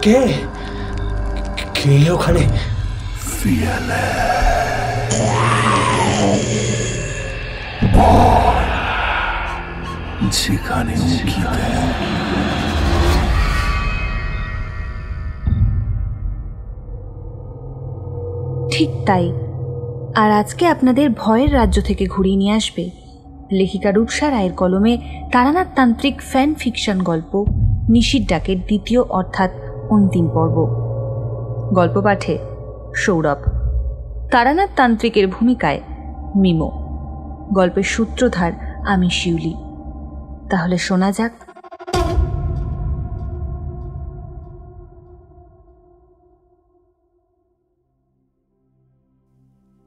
কে কে ওখানে? যেখানে ঠিক তাই। আর আজকে আপনাদের ভয়ের রাজ্য থেকে ঘুরিয়ে নিয়ে আসবে লেখিকা রূপসা রায়ের কলমে তারানাথ তান্ত্রিক ফ্যান ফিকশন গল্প নিশির ডাকের দ্বিতীয় অর্থাৎ অন্তিম পর্ব। গল্প পাঠে সৌরভ, তারানাথ তান্ত্রিকের ভূমিকায় মিমো, গল্পের সূত্রধার আমি শিউলি। তাহলে শোনা যাক।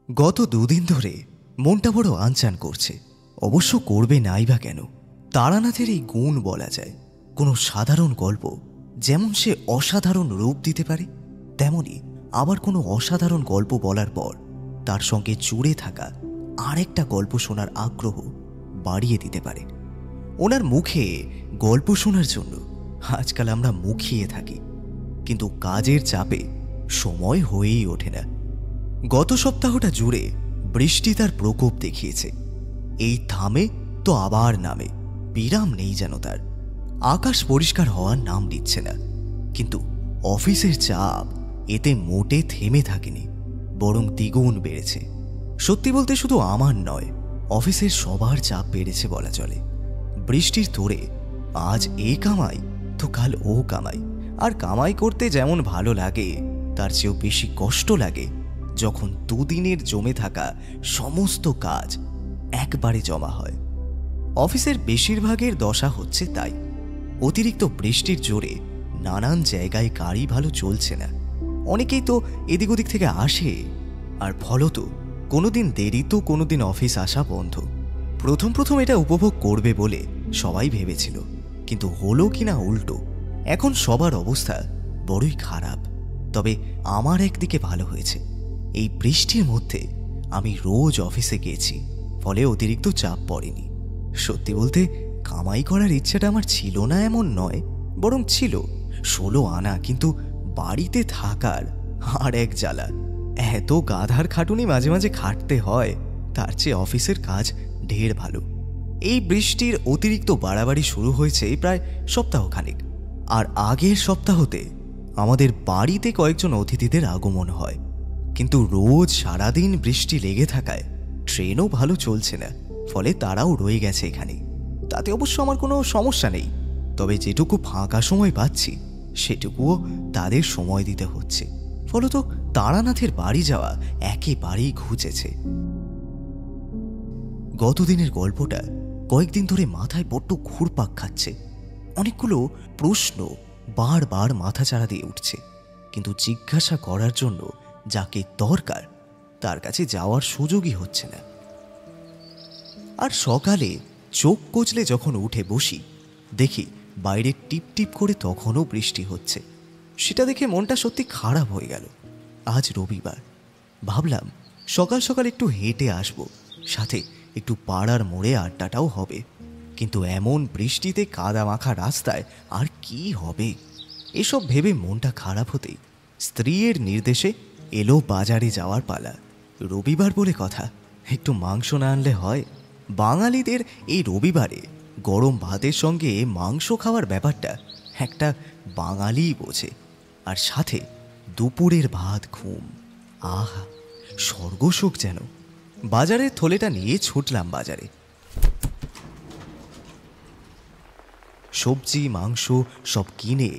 গত দুদিন ধরে মনটা বড় আনচান করছে। অবশ্য করবে নাই বা কেন? তারানাথের এই গুণ বলা যায়, কোনো সাধারণ গল্প যেমন সে অসাধারণ রূপ দিতে পারে, তেমনি আবার কোনো অসাধারণ গল্প বলার পর তার সঙ্গে জুড়ে থাকা আরেকটা গল্প শোনার আগ্রহ বাড়িয়ে দিতে পারে। ওনার মুখে গল্প শোনার জন্য আজকাল আমরা মুখিয়ে থাকি, কিন্তু কাজের চাপে সময় হয়েই ওঠে না। গত সপ্তাহটা জুড়ে বৃষ্টি তার প্রকোপ দেখিয়েছে। এই থামে তো আবার নামে, বিরাম নেই যেন তার। আকাশ পরিষ্কার হওয়ার নাম নিচ্ছে না, কিন্তু অফিসের চাপ এতে মোটে থেমে থাকেনি, বরং দ্বিগুণ বেড়েছে। সত্যি বলতে শুধু আমার নয়, অফিসের সবার চাপ বেড়েছে বলা চলে। বৃষ্টির তোড়ে আজ এ কামাই তো কাল ও কামাই। আর কামাই করতে যেমন ভালো লাগে, তার চেয়েও বেশি কষ্ট লাগে যখন দুদিনের জমে থাকা সমস্ত কাজ একবারে জমা হয়। অফিসের বেশিরভাগের দশা হচ্ছে তাই। অতিরিক্ত বৃষ্টির জোরে নানান জায়গায় গাড়ি ভালো চলছে না। অনেকেই তো এদিক ওদিক থেকে আসে, আর ফলত কোনোদিন দেরি তো কোনোদিন অফিস আসা বন্ধ। প্রথম প্রথম এটা উপভোগ করবে বলে সবাই ভেবেছিল, কিন্তু হলো কিনা উল্টো। এখন সবার অবস্থা বড়ই খারাপ। তবে আমার একদিকে ভালো হয়েছে, এই বৃষ্টির মধ্যে আমি রোজ অফিসে গেছি, ফলে অতিরিক্ত চাপ পড়েনি। সত্যি বলতে কামাই করার ইচ্ছাটা আমার ছিল না এমন নয়, বরং ছিল 16 আনা, কিন্তু বাড়িতে থাকার আর এক জ্বালা। এত গাধার খাটুনি মাঝে মাঝে খাটতে হয়, তার চেয়ে অফিসের কাজ ঢের ভালো। এই বৃষ্টির অতিরিক্ত বাড়াবাড়ি শুরু হয়েছে প্রায় সপ্তাহখানেক। আর আগের সপ্তাহতে আমাদের বাড়িতে কয়েকজন অতিথিদের আগমন হয়, কিন্তু রোজ সারাদিন বৃষ্টি লেগে থাকায় ট্রেনও ভালো চলছে না, ফলে তারাও রয়ে গেছে এখানে। তাতে অবশ্য আমার কোনো সমস্যা নেই, তবে যেটুকু ফাঁকা সময় পাচ্ছি সেটুকুও তাদের সময় দিতে হচ্ছে। ফলত তারানাথের বাড়ি যাওয়া একেবারেই ঘুচেছে। গতদিনের গল্পটা কয়েকদিন ধরে মাথায় বড্ড ঘুরপাক খাচ্ছে। অনেকগুলো প্রশ্ন বারবার মাথাচাড়া দিয়ে উঠছে, কিন্তু জিজ্ঞাসা করার জন্য যাকে দরকার তার কাছে যাওয়ার সুযোগই হচ্ছে না। আর সকালে চোখ কচলে যখন উঠে বসি, দেখি বাইরে টিপ টিপ করে তখনও বৃষ্টি হচ্ছে। সেটা দেখে মনটা সত্যি খারাপ হয়ে গেল। আজ রবিবার, ভাবলাম সকাল সকাল একটু হেঁটে আসব, সাথে একটু পাড়ার মোড়ে আড্ডাটাও হবে। কিন্তু এমন বৃষ্টিতে কাদা মাখা রাস্তায় আর কি হবে? এসব ভেবে মনটা খারাপ হতেই স্ত্রীর নির্দেশে এলো বাজারে যাওয়ার পালা। রবিবার বলে কথা, একটু মাংস না আনলে হয়? বাঙালিদের এই রবিবারে গরম ভাতের সঙ্গে মাংস খাওয়ার ব্যাপারটা একটা বাঙালিই বোঝে। আর সাথে দুপুরের ভাত, ঘুম, আহা স্বর্গসুখ যেন। বাজারের থলেটা নিয়ে ছুটলাম বাজারে। সবজি মাংস সব কিনে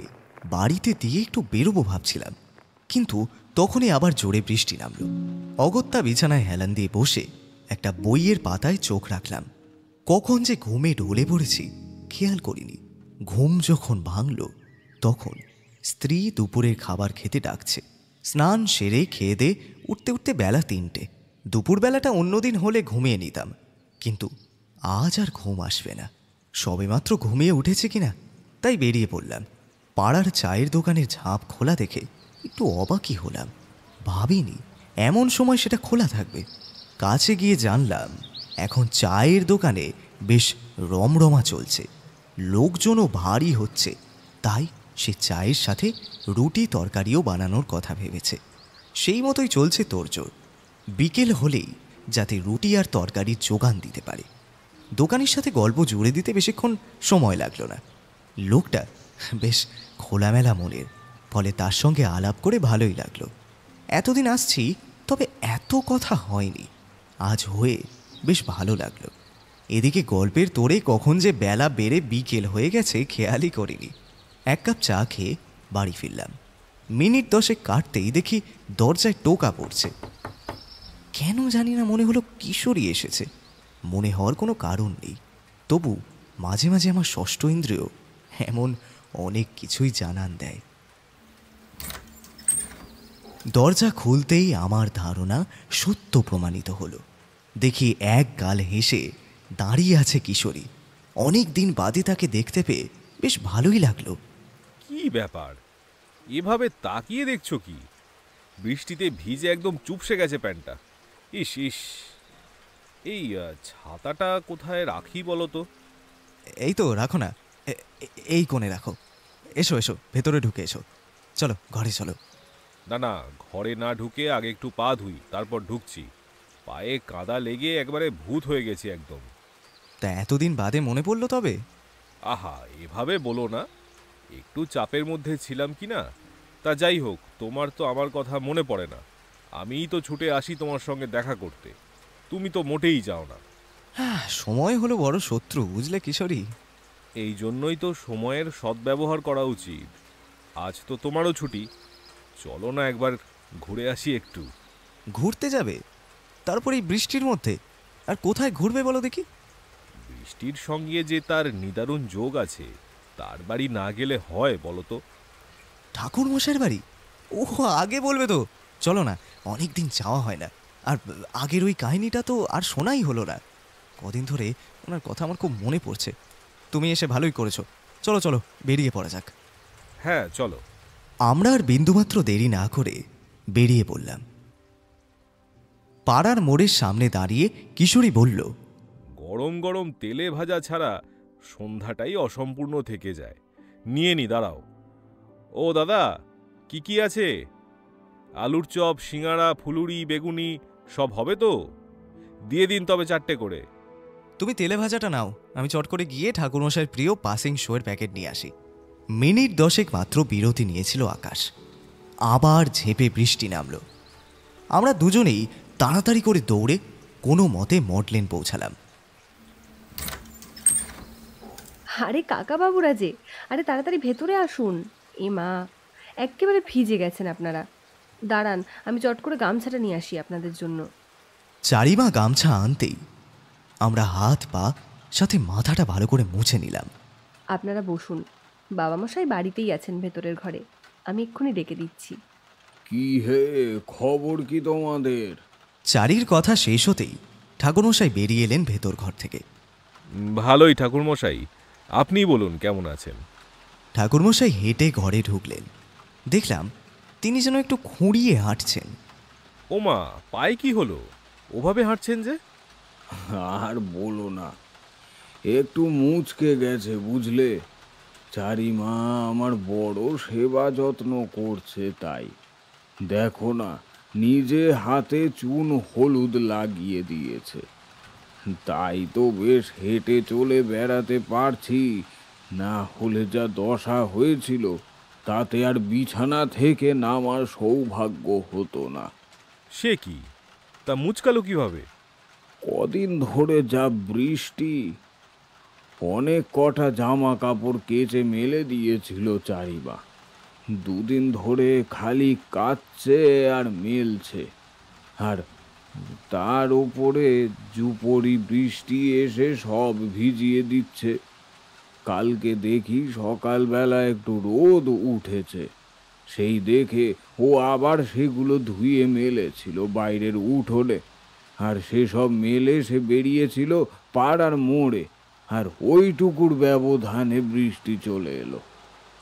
বাড়িতে দিয়ে একটু বেরোবো ভাবছিলাম, কিন্তু তখনই আবার জোরে বৃষ্টি নামল। অগত্যা বিছানায় হেলান দিয়ে বসে একটা বইয়ের পাতায় চোখ রাখলাম। কখন যে ঘুমে ঢলে পড়েছি খেয়াল করিনি। ঘুম যখন ভাঙল তখন স্ত্রী দুপুরের খাবার খেতে ডাকছে। স্নান সেরে খেয়ে দে উঠতে উঠতে বেলা 3টে। দুপুরবেলাটা অন্যদিন হলে ঘুমিয়ে নিতাম, কিন্তু আজ আর ঘুম আসবে না। সবেমাত্র ঘুমিয়ে উঠেছে কিনা তাই বেরিয়ে পড়লাম। পাড়ার চায়ের দোকানের ঝাঁপ খোলা দেখে একটু অবাকই হলাম। ভাবিনি এমন সময় সেটা খোলা থাকবে। কাছে গিয়ে জানলাম এখন চায়ের দোকানে বেশ রমরমা চলছে, লোকজনও ভারী হচ্ছে, তাই সে চায়ের সাথে রুটি তরকারিও বানানোর কথা ভেবেছে। সেই মতোই চলছে তোড়জোড়। বিকেল হলেই যাতে রুটি আর তরকারির যোগান দিতে পারে। দোকানের সাথে গল্প জুড়ে দিতে বেশিক্ষণ সময় লাগলো না। লোকটা বেশ খোলামেলা মনের, ফলে তার সঙ্গে আলাপ করে ভালোই লাগলো। এতদিন আসছি, তবে এত কথা হয়নি। আজ হয়ে বেশ ভালো লাগলো। এদিকে গল্পের তোড়ে কখন যে বেলা বেড়ে বিকেল হয়ে গেছে খেয়ালই করিনি। এক কাপ চা খেয়ে বাড়ি ফিরলাম। মিনিট 10 কাটতেই দেখি দরজায় টোকা পড়ছে। কেন জানি না মনে হলো কিশোরী এসেছে। মনে হওয়ার কোনো কারণ নেই, তবু মাঝে মাঝে আমার ষষ্ঠ ইন্দ্রিয় এমন অনেক কিছুই জানান দেয়। দরজা খুলতেই আমার ধারণা সত্য প্রমাণিত হলো। দেখি এক গাল হেসে দাঁড়িয়ে আছে কিশোরী। অনেক দিন বাদে তাকে দেখতে পেয়ে বেশ ভালোই লাগলো। কি ব্যাপার, এভাবে তাকিয়ে দেখছো কি? বৃষ্টিতে ভিজে একদম চুপসে গেছে প্যান্টটা। ইস ইস, এই ছাতাটা কোথায় রাখি বলো তো? এই তো, রাখো না, এই কোণে রাখো। এসো এসো, ভেতরে ঢুকে এসো। চলো ঘরে চলো। না না, ঘরে না ঢুকে আগে একটু পা ধুই, তারপর ঢুকছি। পায়ে কাদা লেগে একবারে ভূত হয়ে গেছি একদম। তা এতদিন বাদে মনে পড়লো তবে? আহা, এভাবে বলো না, একটু চাপের মধ্যে ছিলাম কি না। তা যাই হোক, তোমার তো আমার কথা মনে পড়ে না। আমিই তো ছুটে আসি তোমার সঙ্গে দেখা করতে, তুমি তো মোটেই যাও না। সময় হলো বড় শত্রু, বুঝলে কিশোরী। এই জন্যই তো সময়ের সদ্ব্যবহার করা উচিত। আজ তো তোমারও ছুটি, চলো না একবার ঘুরে আসি একটু। ঘুরতে যাবে? তারপর এই বৃষ্টির মধ্যে? আর কোথায় ঘুরবে বলো দেখি? বৃষ্টির সঙ্গে যে তার নিদারুণ যোগ আছে, তার বাড়ি না গেলে হয় বলো তো? ঠাকুর মশাইয়ের বাড়ি? ও, আগে বলবে তো। চলো না, অনেক দিন যাওয়া হয় না। আর আগের ওই কাহিনীটা তো আর শোনাই হলো না। কদিন ধরে ওনার কথা আমার খুব মনে পড়ছে। তুমি এসে ভালোই করেছো। চলো চলো, বেরিয়ে পড়া যাক। হ্যাঁ চলো। আমরা আর বিন্দুমাত্র দেরি না করে বেরিয়ে পড়লাম। পাড়ার মোড়ের সামনে দাঁড়িয়ে কিশোরী বলল, গরম গরম তেলে ভাজা ছাড়া সন্ধ্যাটাই অসম্পূর্ণ থেকে যায়। নিয়ে নি, দাঁড়াও। ও দাদা, কি কি আছে? আলুর চপ, সিঙাড়া, ফুলুরি, বেগুনি সব হবে তো? দিয়ে দিন তবে 4টে করে। তুমি তেলে ভাজাটা নাও, আমি চট করে গিয়ে ঠাকুরমশাইয়ের প্রিয় পাসিং শোয়ের প্যাকেট নিয়ে আসি। মিনিট 10 মাত্র বিরতি নিয়েছিল আকাশ। আবার ঝেঁপে বৃষ্টি নামল। আমরা দুজনেই তাড়াতাড়ি করে দৌড়ে কোনো মতে মডলেন পৌঁছালাম। আরে কাকা বাবুরা যে, আরে তাড়াতাড়ি ভেতরে আসুন। এ মা, একেবারে ভিজে গেছেন আপনারা। দাঁড়ান, আমি চট করে গামছাটা নিয়ে আসি আপনাদের জন্য। চারিমা গামছা আনতেই আমরা হাত পা সাথে মাথাটা ভালো করে মুছে নিলাম। আপনারা বসুন, বাবামশাই বাড়িতেই আছেন ভেতরের ঘরে, আমি এক্ষুনি ডেকে দিচ্ছি। কি হে, খবর কি তোমাদের? চারির কথা শেষ হতেই ঠাকুরমশাই বেরিয়ে এলেন ভেতর ঘর থেকে। ভালোই ঠাকুরমশাই, আপনি বলুন কেমন আছেন? ঠাকুরমশাই হেঁটে ঘরে ঢুকলেন। দেখলাম তিনি যেন একটু খুঁড়িয়ে হাঁটছেন। ওমা, পায়ে কি হলো? ওভাবে হাঁটছেন যে? আর বলো না, একটু মুচকে গেছে বুঝলে। চারিমা আমার বড় সেবা যত্ন করছে, তাই দেখো না, নিজে হাতে চুন হলুদ লাগিয়ে দিয়েছে। তাই তো বেশ হেঁটে চলে বেড়াতে পারছি, না হলে যা দশা হয়েছিল তাতে আর বিছানা থেকে নামার সৌভাগ্য হতো না। সে কি, তা মুচকালো কিভাবে? কদিন ধরে যা বৃষ্টি, অনেক কটা জামা কাপড় কেচে মেলে দিয়েছিল চারিবা। দুদিন ধরে খালি কাচ্ছে আর মেলছে, আর তার উপরে জুপরি বৃষ্টি এসে সব ভিজিয়ে দিচ্ছে। কালকে দেখি সকালবেলা একটু রোদ উঠেছে, সেই দেখে ও আবার সেগুলো ধুয়ে মেলেছিল বাইরের উঠোনে। আর সেসব মেলে সে বেরিয়েছিল পাড়ার মোড়ে, আর ওইটুকুর ব্যবধানে বৃষ্টি চলে এলো।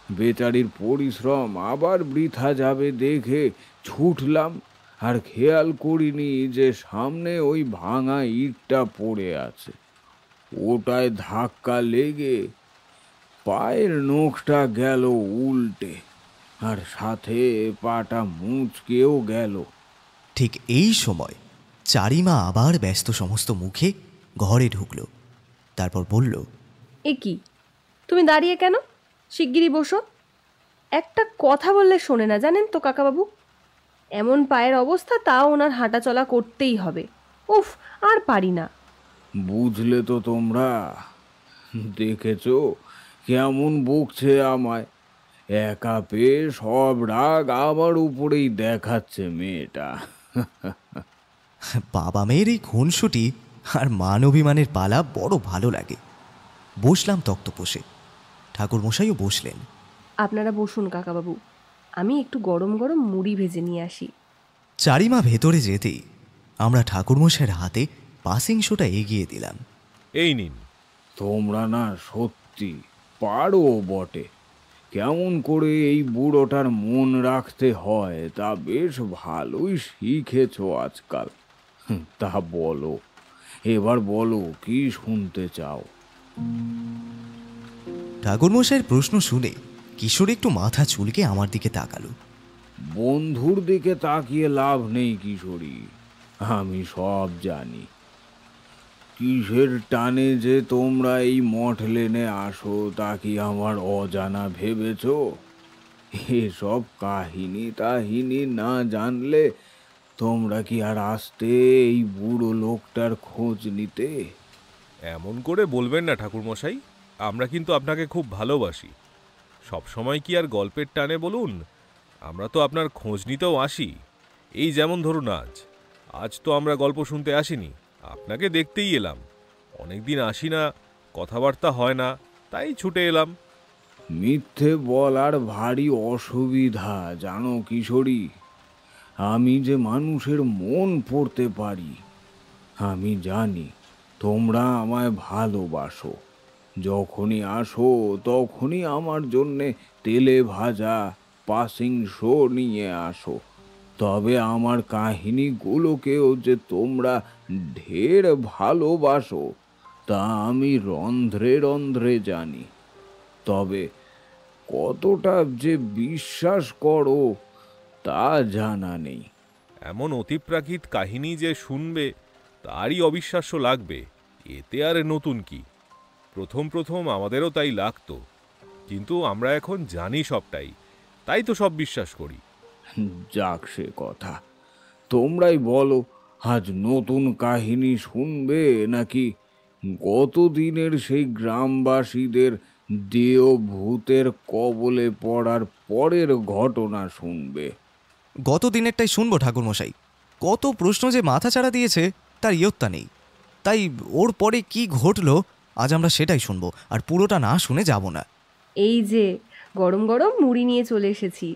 বেচারির পরিশ্রম আবার বৃথা যাবে দেখে ছুটলাম, আর খেয়াল করিনি যে সামনে ওই ভাঙা ইটটা পড়ে আছে। ওটায় ধাক্কা লেগে পায়ের নখটা গেল উল্টে, আর সাথে পাটা মুচকেও গেল। ঠিক এই সময় চারিমা আবার ব্যস্ত সমস্ত মুখে ঘরে ঢুকল। তারপর বলল, এ কি, তুমি দাঁড়িয়ে কেন? শিগগিরই বসো। একটা কথা বললে শোনে না, জানেন তো কাকাবাবু। এমন পায়ের অবস্থা, তাও ওনার হাঁটা চলা করতেই হবে। উফ, আর পারি না। বুঝলে তো তোমরা, দেখেছো কেমন বকছে আমায়। একা পেয়ে সব রাগ আমার উপরেই দেখাচ্ছে মেয়েটা। বাবা মেয়ের এই খুনসুটি আর মান অভিমানের পালা বড় ভালো লাগে। বসলাম তক্তপোষে, ঠাকুরমশাইও বসলেন। আপনারা বসুন কাকাবাবু, আমি একটু গরম গরম মুড়ি ভেজে নিয়ে আসি। চারিমা ভেতরে যেতেই আমরা ঠাকুরমশাইয়ের হাতে পাসিং শোটা এগিয়ে দিলাম। এই নিন। তোমরা না সত্যি পারো বটে। কেমন করে এই বুড়োটার মন রাখতে হয় তা বেশ ভালোই শিখেছো আজকাল। তা বলো, এবার বলো কি শুনতে চাও? ঠাকুরমশাইয়ের প্রশ্ন শুনে কিশোর একটু মাথা চুলকে আমার দিকে তাকালো। বন্ধুর দিকে তাকিয়ে লাভ নেই কিশোরী, আমি সব জানি। কিসের টানে যে তোমরা এই মঠ লেনে আসো তা কি আমার অজানা ভেবেছ? এসব কাহিনী টাহিনী না জানলে তোমরা কি আর আসতে এই বুড়ো লোকটার খোঁজ নিতে? এমন করে বলবেন না ঠাকুরমশাই, আমরা কিন্তু আপনাকে খুব ভালোবাসি। সব সময় কি আর গল্পের টানে বলুন, আমরা তো আপনার খোঁজ নিতেও আসি। এই যেমন ধরুন আজ তো আমরা গল্প শুনতে আসিনি, আপনাকে দেখতেই এলাম। অনেকদিন আসি না, কথাবার্তা হয় না, তাই ছুটে এলাম। মিথ্যে বলার ভারী অসুবিধা জানো কিশোরী। আমি যে মানুষের মন পড়তে পারি। আমি জানি তোমরা আমায় ভালোবাসো। যখনই আসো তখনই আমার জন্যে তেলে ভাজা পাসিং শো নিয়ে আসো। তবে আমার কাহিনীগুলোকেও যে তোমরা ঢের ভালোবাসো তা আমি রন্ধ্রে রন্ধ্রে জানি। তবে কতটা যে বিশ্বাস করো তা জানা নেই। এমন অতিপ্রাকৃত কাহিনী যে শুনবে তারই অবিশ্বাস্য লাগবে, এতে আর নতুন কি। প্রথম প্রথম আমাদেরও তাই লাগতো, কিন্তু আমরা এখন জানি সবটাই, তাই তো সব বিশ্বাস করি। যাক সে কথা, তোমরাই বলো আজ নতুন কাহিনী শুনবে নাকি গতদিনের সেই গ্রামবাসীদের দেহ ভূতের কবলে পড়ার পরের ঘটনা শুনবে? গত দিনেরটাই শুনবো ঠাকুরমশাই। কত প্রশ্ন যে মাথা ছাড়া দিয়েছে তার ইয়ত্তা নেই। তাই ওর পরে কি ঘটলো আজ আমরা সেটাই শুনবো, আর পুরোটা না শুনে যাব না। এই যে গরম গরম মুড়ি নিয়ে চলে এসেছি।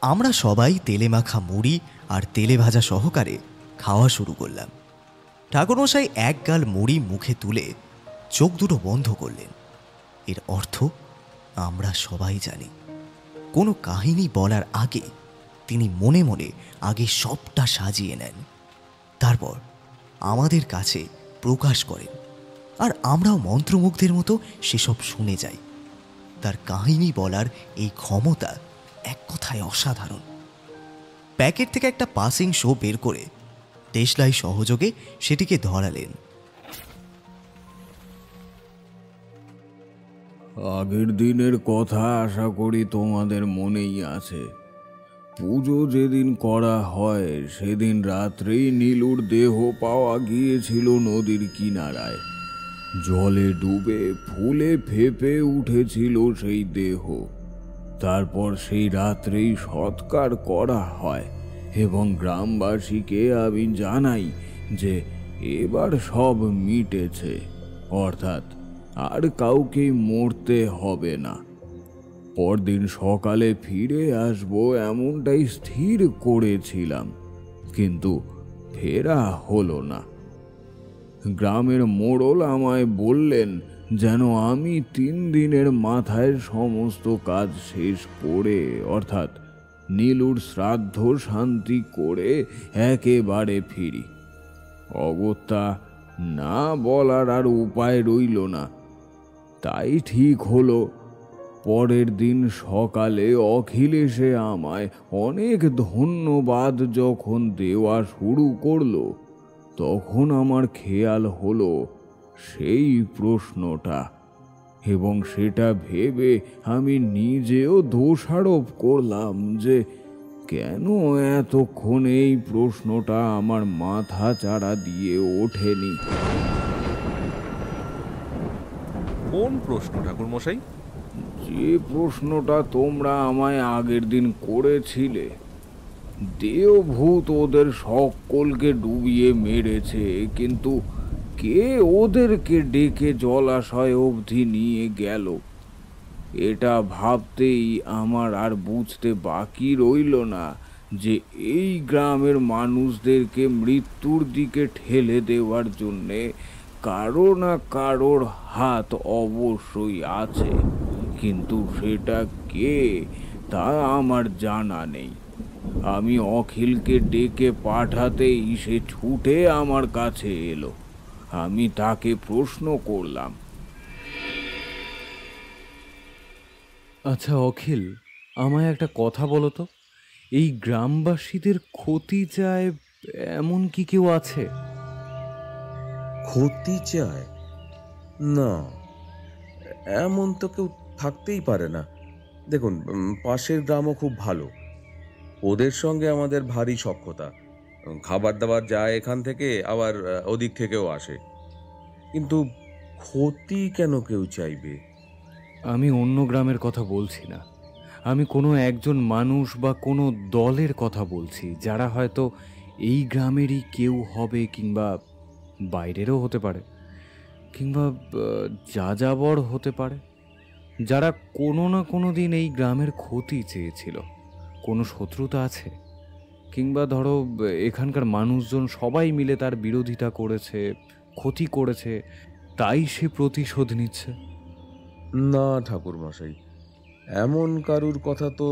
আমরা সবাই তেলে মাখা মুড়ি আর তেলে ভাজা সহকারে খাওয়া শুরু করলাম। ঠাকুরমশাই এক গাল মুড়ি মুখে তুলে চোখ দুটো বন্ধ করলেন। এর অর্থ আমরা সবাই জানি, কোনো কাহিনী বলার আগে তিনি মনে মনে আগে সবটা সাজিয়ে নেন, তারপর আমাদের কাছে প্রকাশ করেন, আর আমরাও মন্ত্রমুগ্ধের মতো সেসব শুনে যাই। তার কাহিনী বলার এই ক্ষমতা এক কথায় অসাধারণ। প্যাকেট থেকে একটা পাসিং শো বের করে দেশলাই সহযোগে সেটিকে ধরালেন। আগের দিনের কথা আশা করি তোমাদের মনেই আছে। পুজো যেদিন করা হয় সেদিন রাত্রেই নীলুর দেহ পাওয়া গিয়েছিল নদীর কিনারায়। জলে ডুবে ফুলে ফেপে উঠেছিল সেই দেহ। তারপর সেই রাত্রেই সৎকার করা হয় এবং গ্রামবাসীকে আমি জানাই যে এবার সব মিটেছে, অর্থাৎ আর কাউকে মরতে হবে না। পরদিন সকালে ফিরে আসবো এমনটাই স্থির করেছিলাম, কিন্তু ফেরা হলো না। গ্রামের মোড়ল আমায় বললেন যেন আমি 3 দিনের মাথায় সমস্ত কাজ শেষ করে, অর্থাৎ নীলুর শ্রাদ্ধ শান্তি করে একেবারে ফিরি। অগত্যা না বলার আর উপায় রইল না। তাই ঠিক হলো পরের দিন সকালে অখিল এসে আমায় অনেক ধন্যবাদ যখন দেওয়া শুরু করলো, তখন আমার খেয়াল হলো সেই প্রশ্নটা, এবং সেটা ভেবে আমি নিজেও দোষারোপ করলাম যে কেন এতক্ষণ এই প্রশ্নটা আমার মাথা চাড়া দিয়ে ওঠেনি। কোন প্রশ্ন ঠাকুরমশাই? যে প্রশ্নটা তোমরা আমায় আগের দিন করেছিলে। দেবভূত ওদের সকলকে ডুবিয়ে মেরেছে, কিন্তু কে ওদেরকে ডেকে জলাশয় অবধি নিয়ে গেল, এটা ভাবতেই আমার আর বুঝতে বাকি রইল না যে এই গ্রামের মানুষদেরকে মৃত্যুর দিকে ঠেলে দেওয়ার জন্যে কারো না কারোর হাত অবশ্যই আছে, কিন্তু সেটা কে তা আমার জানা নেই। আমি অখিলকে ডেকে পাঠাতেই সে ছুটে আমার কাছে এলো। আমি তাকে প্রশ্ন করলাম, আচ্ছা অখিল, আমায় একটা কথা বলো তো, এই গ্রামবাসীদের ক্ষতি চায় এমন কি কেউ আছে? ক্ষতি চায় না, এমন তো কেউ থাকতেই পারে না। দেখুন, পাশের গ্রামও খুব ভালো, ওদের সঙ্গে আমাদের ভারী সখ্যতা। খাবার দাবার যায় এখান থেকে, আবার ওদিক থেকেও আসে। কিন্তু ক্ষতি কেন কেউ চাইবে? আমি অন্য গ্রামের কথা বলছি না, আমি কোনো একজন মানুষ বা কোনো দলের কথা বলছি, যারা হয়তো এই গ্রামেরই কেউ হবে, কিংবা বাইরেরও হতে পারে, কিংবা যাযাবর হতে পারে, যারা কোনো না কোনো দিন এই গ্রামের ক্ষতি চেয়েছিল। কোনো শত্রুতা আছে, কিংবা ধরো এখানকার মানুষজন সবাই মিলে তার বিরোধিতা করেছে, ক্ষতি করেছে, তাই সে প্রতিশোধ নিচ্ছে। না ঠাকুর মশাই, এমন কারুর কথা তো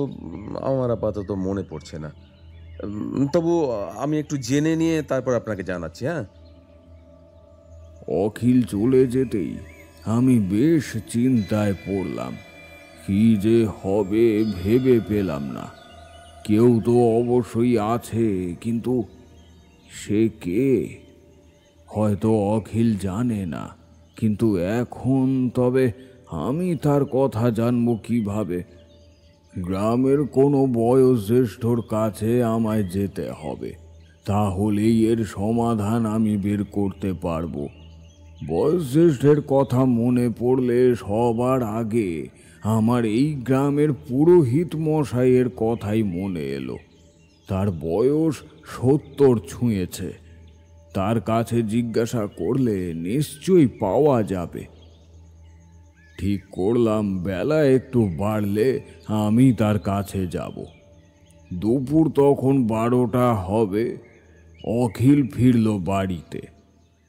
আমার আপাতত মনে পড়ছে না। তবু আমি একটু জেনে নিয়ে তারপর আপনাকে জানাচ্ছি। হ্যাঁ। অখিল চলে যেতেই আমি বেশ চিন্তায় পড়লাম। কি যে হবে ভেবে পেলাম না। কেউ তো অবশ্যই আছে, কিন্তু সে কে? হয়তো অখিল জানে না, কিন্তু এখন তবে আমি তার কথা জানবো কিভাবে? গ্রামের কোনো বয়োজ্যেষ্ঠর কাছে আমায় যেতে হবে, তাহলেই এর সমাধান আমি বের করতে পারবো। বয়োজ্যেষ্ঠের কথা মনে পড়লে সবার আগে আমার এই গ্রামের পুরোহিত মশাইয়ের কথাই মনে এলো। তার বয়স 70 ছুঁয়েছে। তার কাছে জিজ্ঞাসা করলে নিশ্চয়ই পাওয়া যাবে। ঠিক করলাম, বেলা একটু বাড়লে আমি তার কাছে যাব। দুপুর তখন 12টা হবে। অখিল ফিরল বাড়িতে,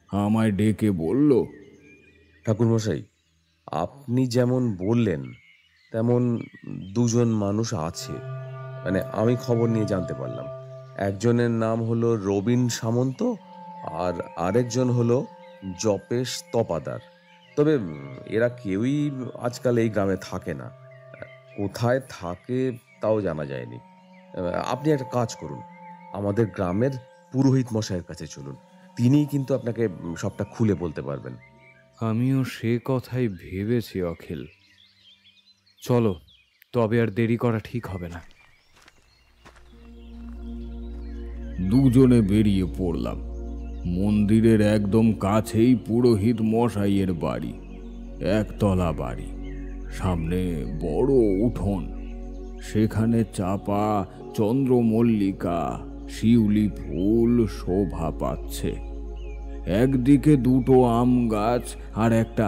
আমায় ডেকে বলল, ঠাকুরমশাই, আপনি যেমন বললেন তেমন দুজন মানুষ আছে, মানে আমি খবর নিয়ে জানতে পারলাম। একজনের নাম হলো রবিন সামন্ত, আর আরেকজন হলো জপেশ তপাদার। তবে এরা কেউই আজকাল এই গ্রামে থাকে না। কোথায় থাকে তাও জানা যায়নি। আপনি একটা কাজ করুন, আমাদের গ্রামের পুরোহিত মশাইয়ের কাছে চলুন, তিনিই কিন্তু আপনাকে সবটা খুলে বলতে পারবেন। আমিও সে কথাই ভেবেছি অখিল। চলো, তবে আর দেরি করা ঠিক হবে না। দুজনে বেরিয়ে পড়লাম। মন্দিরের একদম কাছেই পুরোহিত মশাইয়ের বাড়ি। একতলা বাড়ি, সামনে বড় উঠোন, সেখানে চাপা, চন্দ্রমল্লিকা, শিউলি ফুল শোভা পাচ্ছে। একদিকে দুটো আম গাছ আর একটা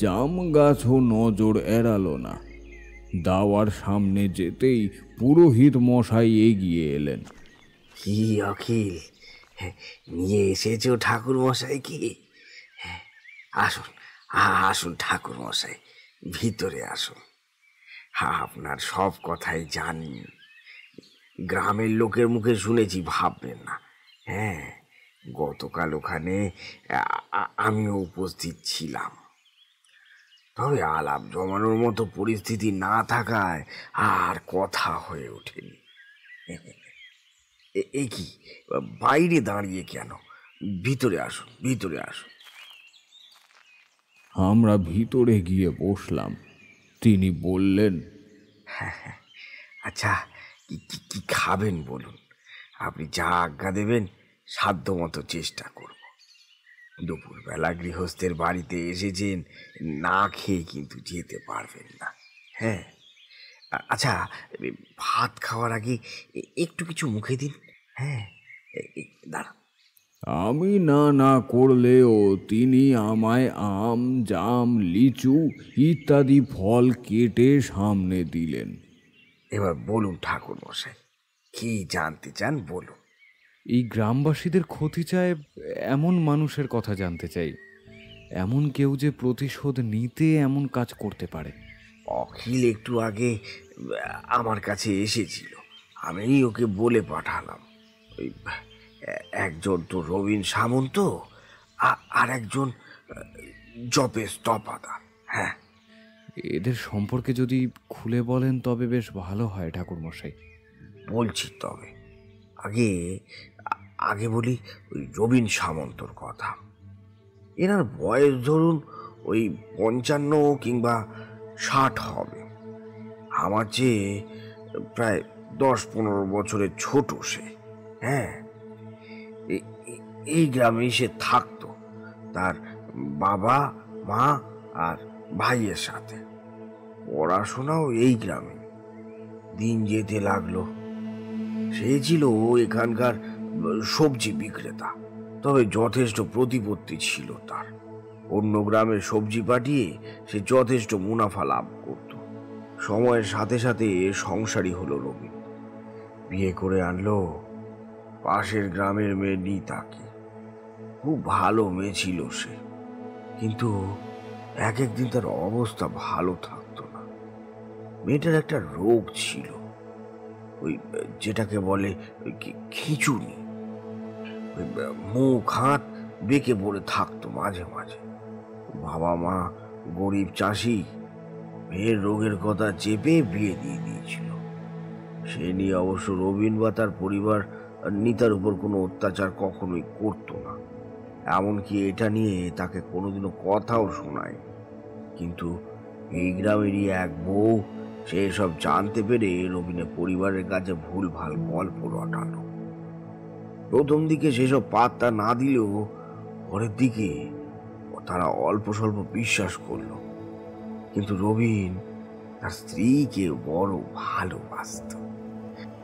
জাম গাছও নজর এড়ালো না। দাওয়ার সামনে যেতেই পুরোহিত মশাই এগিয়ে এলেন। কি অখিল, নিয়ে এসেছো ঠাকুর মশাই? কি আসুন আসুন ঠাকুর মশাই, ভিতরে আসুন। আপনার সব কথাই জানি, গ্রামের লোকের মুখে শুনেছি, ভাববেন না। হ্যাঁ, গতকাল ওখানে আমিও উপস্থিত ছিলাম। তবে আলাপ জমানোর মতো পরিস্থিতি না থাকায় আর কথা হয়ে ওঠেনি। এ কি, বাইরে দাঁড়িয়ে কেন? ভিতরে আসুন, ভিতরে আসুন। আমরা ভিতরে গিয়ে বসলাম। তিনি বললেন, আচ্ছা, কি কি খাবেন বলুন? আপনি যা আজ্ঞা দেবেন সাধ্য মতো চেষ্টা করব। দুপুরবেলা গৃহস্থের বাড়িতে এসেছেন, না খেয়ে কিন্তু যেতে পারবেন না। হ্যাঁ, আচ্ছা, ভাত খাওয়ার আগে একটু কিছু মুখে দিন। হ্যাঁ, দাঁড়া। আমি না না করলেও তিনি আমায় আম, জাম, লিচু ইত্যাদি ফল কেটে সামনে দিলেন। এবার বলুন ঠাকুর মশাই, কি জানতে চান বলুন। এই গ্রামবাসীদের ক্ষতি চায় এমন মানুষের কথা জানতে চাই, এমন কেউ যে প্রতিশোধ নিতে এমন কাজ করতে পারে। অখিল একটু আগে আমার কাছে এসেছিল, আমি ওকে বলে পাঠালাম। ওই একজন তো রবীন সামন্ত, আর একজন জপেশ তপাদার। হ্যাঁ, এদের সম্পর্কে যদি খুলে বলেন তবে বেশ ভালো হয় ঠাকুর মশাই। বলছি, তবে আগে আগে বলি ওই রবীন সামন্তর কথা। এনার বয়স ধরুন ওই 55 কিংবা 60 হবে। আমার চেয়ে প্রায় 10-15 বছরের ছোট সে। হ্যাঁ, এই গ্রামেই সে থাকতো, তার বাবা, মা আর ভাইয়ের সাথে। পড়াশোনাও এই গ্রামে। দিন যেতে লাগলো। সে ছিল এখানকার সবজি বিক্রেতা, তবে যথেষ্ট প্রতিপত্তি ছিল তার। অন্য গ্রামে সবজি পাঠিয়ে সে যথেষ্ট মুনাফা লাভ করত। সময়ের সাথে সাথে সংসারী হলো রবীন। বিয়ে করে আনলো পাশের গ্রামের মেয়ে নিতাকে। খুব ভালো মেয়ে ছিল সে, কিন্তু একদিন তার অবস্থা ভালো থাকতো না। মেয়েটার একটা রোগ ছিল, ওই যেটাকে বলে খিঁচুনি। মুখ হাত বেঁকে পড়ে থাকতো মাঝে মাঝে। বাবা মা গরিব চাষি, মেয়ের রোগের কথা চেপে বিয়ে দিয়ে দিয়েছিল। সে নিয়ে অবশ্য রবীন বা তার পরিবার নিতার উপর কোনো অত্যাচার কখনোই করতো না, এমনকি এটা নিয়ে তাকে কোনোদিনও কথাও শোনায়। কিন্তু এই গ্রামেরই এক বউ সে সব জানতে পেরে রবিনের পরিবারের কাছে ভুলভাল গল্প রটালো। প্রথম দিকে সেসব পাত্তা না দিলেও পরের দিকে তারা অল্প স্বল্প বিশ্বাস করলো। কিন্তু রবিন তার স্ত্রীকে বড় ভালোবাসত,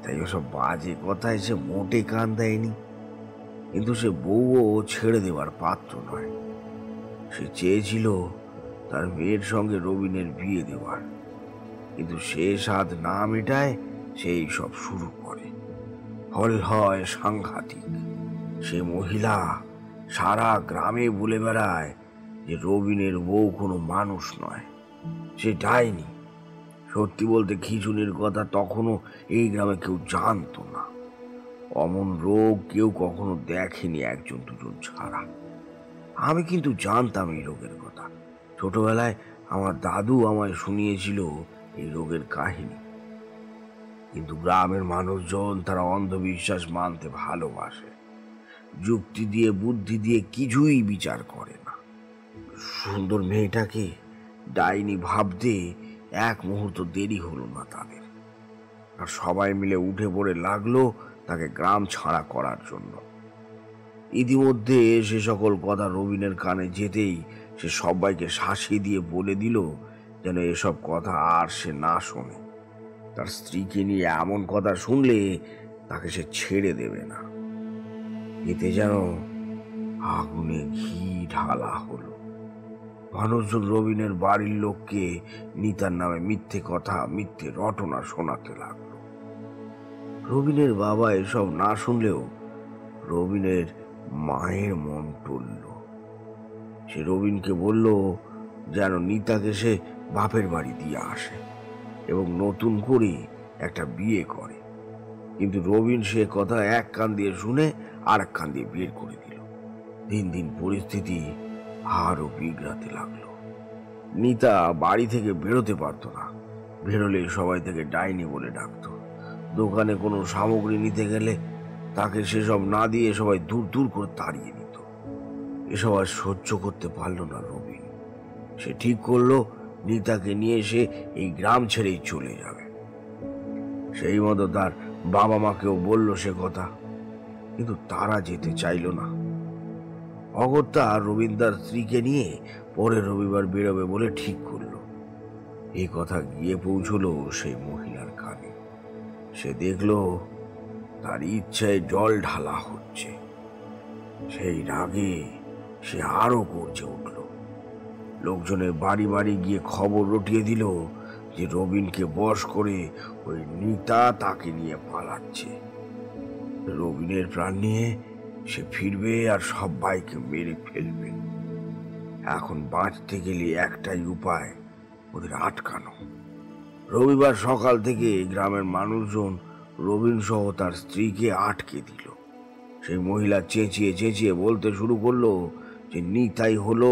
তাই ওসব বাজে কথায় সে মোটে কান দেয়নি। কিন্তু সে বউও ছেড়ে দেওয়ার পাত্র নয়। সে চেয়েছিল তার মেয়ের সঙ্গে রবিনের বিয়ে দেওয়ার, কিন্তু সে স্বাদ না মেটায় সেই সব শুরু করে। ফল হয় সাংঘাতিক। সে মহিলা সারা গ্রামে বলে বেড়ায় যে রবিনের বউ কোনো মানুষ নয়, সে ডাইনি। সত্যি বলতে খিচুনির কথা তখনও এই গ্রামে কেউ জানতো না। অমন রোগ কেউ কখনো দেখেনি, 1-2 ছাড়া। আমি কিন্তু জানতাম এই রোগের কথা। ছোটবেলায় আমার দাদু আমায় শুনিয়েছিল এই রোগের কাহিনী। কিন্তু গ্রামের মানুষজন তারা অন্ধবিশ্বাস মানতে ভালোবাসে। যুক্তি দিয়ে বুদ্ধি দিয়ে কিছুই বিচার করে না। সুন্দর মেয়েটাকে ডাইনি ভাবতে এক মুহূর্ত দেরি হলো না তাদের। আর সবাই মিলে উঠে পড়ে লাগলো তাকে গ্রাম ছাড়া করার জন্য। ইতিমধ্যে সে সকল কথা রবিনের কানে যেতেই সে সবাইকে শাসিয়ে দিয়ে বলে দিল যেন এসব কথা আর সে না শোনে। তার স্ত্রীকে নিয়ে এমন কথা শুনলে তাকে সে ছেড়ে দেবে না। এতে যেন আগুনে ঘি ঢালা হলো। মানুষজন রবিনের বাড়ির লোককে নিতার নামে মিথ্যে কথা, মিথ্যে রটনা শোনাতে লাগলো। রবিনের বাবা এসব না শুনলেও রবিনের মায়ের মন টলল। সে রবিনকে বলল যেন নিতাকে সে বাপের বাড়ি দিয়ে আসে এবং নতুন করে একটা বিয়ে করে। কিন্তু রবিন সে কথা এক কান দিয়ে শুনে আর এক কান দিয়ে বের করে দিল। দিন দিন পরিস্থিতি আরো বিগড়াতে লাগলো। নিতা বাড়ি থেকে বেরোতে পারতো না, বেরোলে সবাই থেকে ডাইনি বলে ডাকতো। দোকানে কোনো সামগ্রী নিতে গেলে তাকে সেসব না দিয়ে সবাই দূর দূর করে তাড়িয়ে নিত। এসব আর সহ্য করতে পারলো না রবিন। সে ঠিক করলো নিতাকে নিয়ে সে এই গ্রাম ছেড়েই চলে যাবে। সেই মতো তার বাবা মাকেও বলল সে কথা, কিন্তু তারা যেতে চাইল না। অগত্যা রবিন তার স্ত্রীকে নিয়ে পরের রবিবার বেরোবে বলে ঠিক করলো। এই কথা গিয়ে পৌঁছলো সেই মহিলার কানে। সে দেখলো তার ইচ্ছায় জল ঢালা হচ্ছে। সেই রাগে সে আরো গর্জে উঠল। লোকজনের বাড়ি বাড়ি গিয়ে খবর রটিয়ে দিল যে রবিনকে বশ করে ওই নিতা তাকে নিয়ে পালাচ্ছে। রবিনের প্রাণ নিয়ে সে ফিরবে আর সবাইকে মেরে ফেলবে। এখন বাঁচতে গেলে একটাই উপায়, ওদের আটকানো। রবিবার সকাল থেকে গ্রামের মানুষজন রবিন সহ তার স্ত্রীকে আটকে দিল। সেই মহিলা চেঁচিয়ে চেঁচিয়ে বলতে শুরু করলো যে নিতাই হলো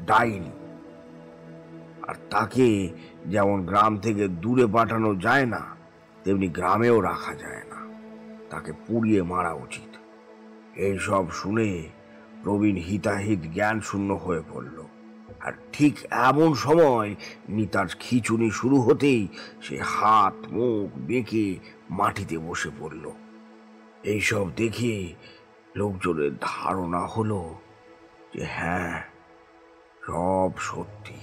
ডাইনি, আর তাকে যেমন গ্রাম থেকে দূরে পাঠানো যায় না, তেমনি গ্রামেও রাখা যায় না, তাকে পুড়িয়ে মারা উচিত। এইসব শুনে রবিন হিতাহিত জ্ঞান শূন্য হয়ে পড়ল। আর ঠিক এমন সময় নিতার খিচুনি শুরু হতেই সে হাত মুখ বেঁকে মাটিতে বসে পড়ল। এইসব দেখে লোকজনের ধারণা হলো যে হ্যাঁ, সব সত্যি,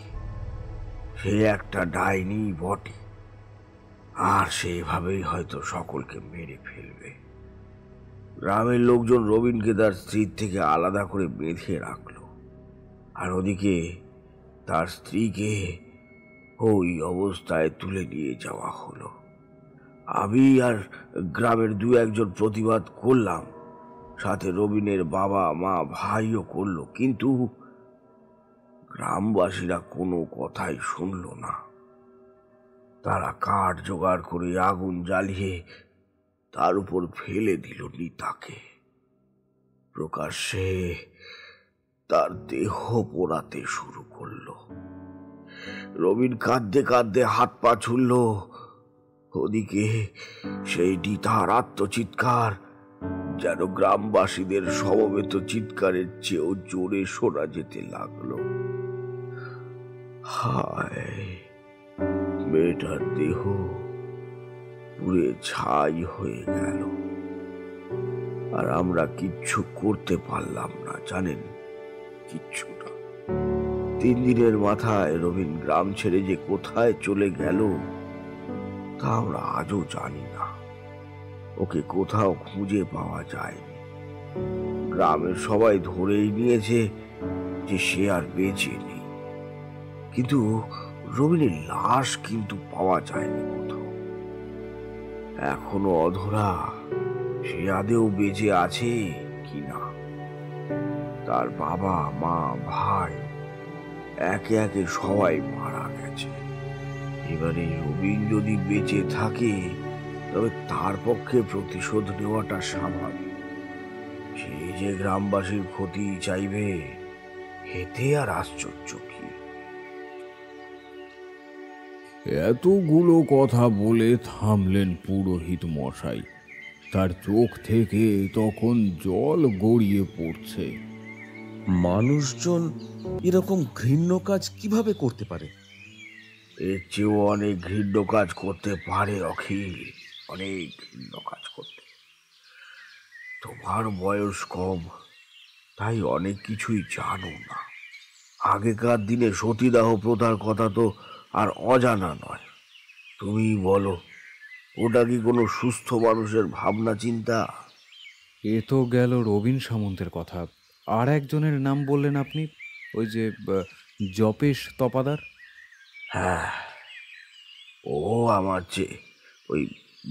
সে একটা ডাইনি বটে, আর সেভাবেই হয়তো সকলকে মেরে ফেলবে। গ্রামের লোকজন রবিনকে তার স্ত্রীর থেকে আলাদা করে বেঁধে রাখলো, আর ওদিকে তার স্ত্রীকে ওই অবস্থায় তুলে নিয়ে যাওয়া হলো। আমি আর গ্রামের দু একজন প্রতিবাদ করলাম, সাথে রবিনের বাবা মা ভাইও করলো, কিন্তু গ্রামবাসীরা কোনো কথাই শুনল না। তারা কাঠ জোগাড় করে আগুন জ্বালিয়ে তার উপর ফেলে দিল নিতাকে। প্রকাশ্যে তার দেহ পোড়াতে শুরু করলো। রবিন কাঁদতে কাঁদতে হাত পা ছুড়ল। ওদিকে সেই নিতার আত্মচিৎকার যেন গ্রামবাসীদের সমবেত চিৎকারের চেয়েও জোরে শোনা যেতে লাগলো। হায়, মেয়েটার দেহ পুড়ে ছাই হয়ে গেল, আর আমরা কিচ্ছু করতে পারলাম না, জানেন, কিচ্ছু না। 3 দিনের মাথায় রবিন গ্রাম ছেড়ে যে কোথায় চলে গেল তা আমরা আজও জানি না। ওকে কোথাও খুঁজে পাওয়া যায়নি। গ্রামের সবাই ধরেই নিয়েছে যে সে আর বেঁচে নেই, কিন্তু রবিনের লাশ কিন্তু পাওয়া যায়নি কোথাও। এখনো অধরা সে আদেও বেঁচে আছে কিনা। তার বাবা মা ভাই একে একে সবাই মারা গেছে। এবারে রবিন যদি বেঁচে থাকে তবে তার পক্ষে প্রতিশোধ নেওয়াটা স্বাভাবিক। সে যে গ্রামবাসীর ক্ষতি চাইবে, এতে আর আশ্চর্য কি? এতগুলো কথা বলে থামলেন পুরোহিত মশাই। তার চোখ থেকে তখন জল গড়িয়ে পড়ছে। মানুষজন এরকম ঘৃণ্য কাজ কিভাবে করতে পারে? এর চেয়েও অনেক ঘৃণ্য কাজ করতে পারে অখিল, অনেক ঘৃণ্য কাজ করতে। তোমার বয়স কম, তাই অনেক কিছুই জানো না। আগেকার দিনে সতীদাহ প্রথার কথা তো আর অজানা নয়। তুমি বলো, ওটা কি কোনো সুস্থ মানুষের ভাবনা চিন্তা? এ তো গেল রবিন সামন্তের কথা। আর একজনের নাম বললেন আপনি, ওই যে জপেশ তপাদার। হ্যাঁ, ও আমার চেয়ে ওই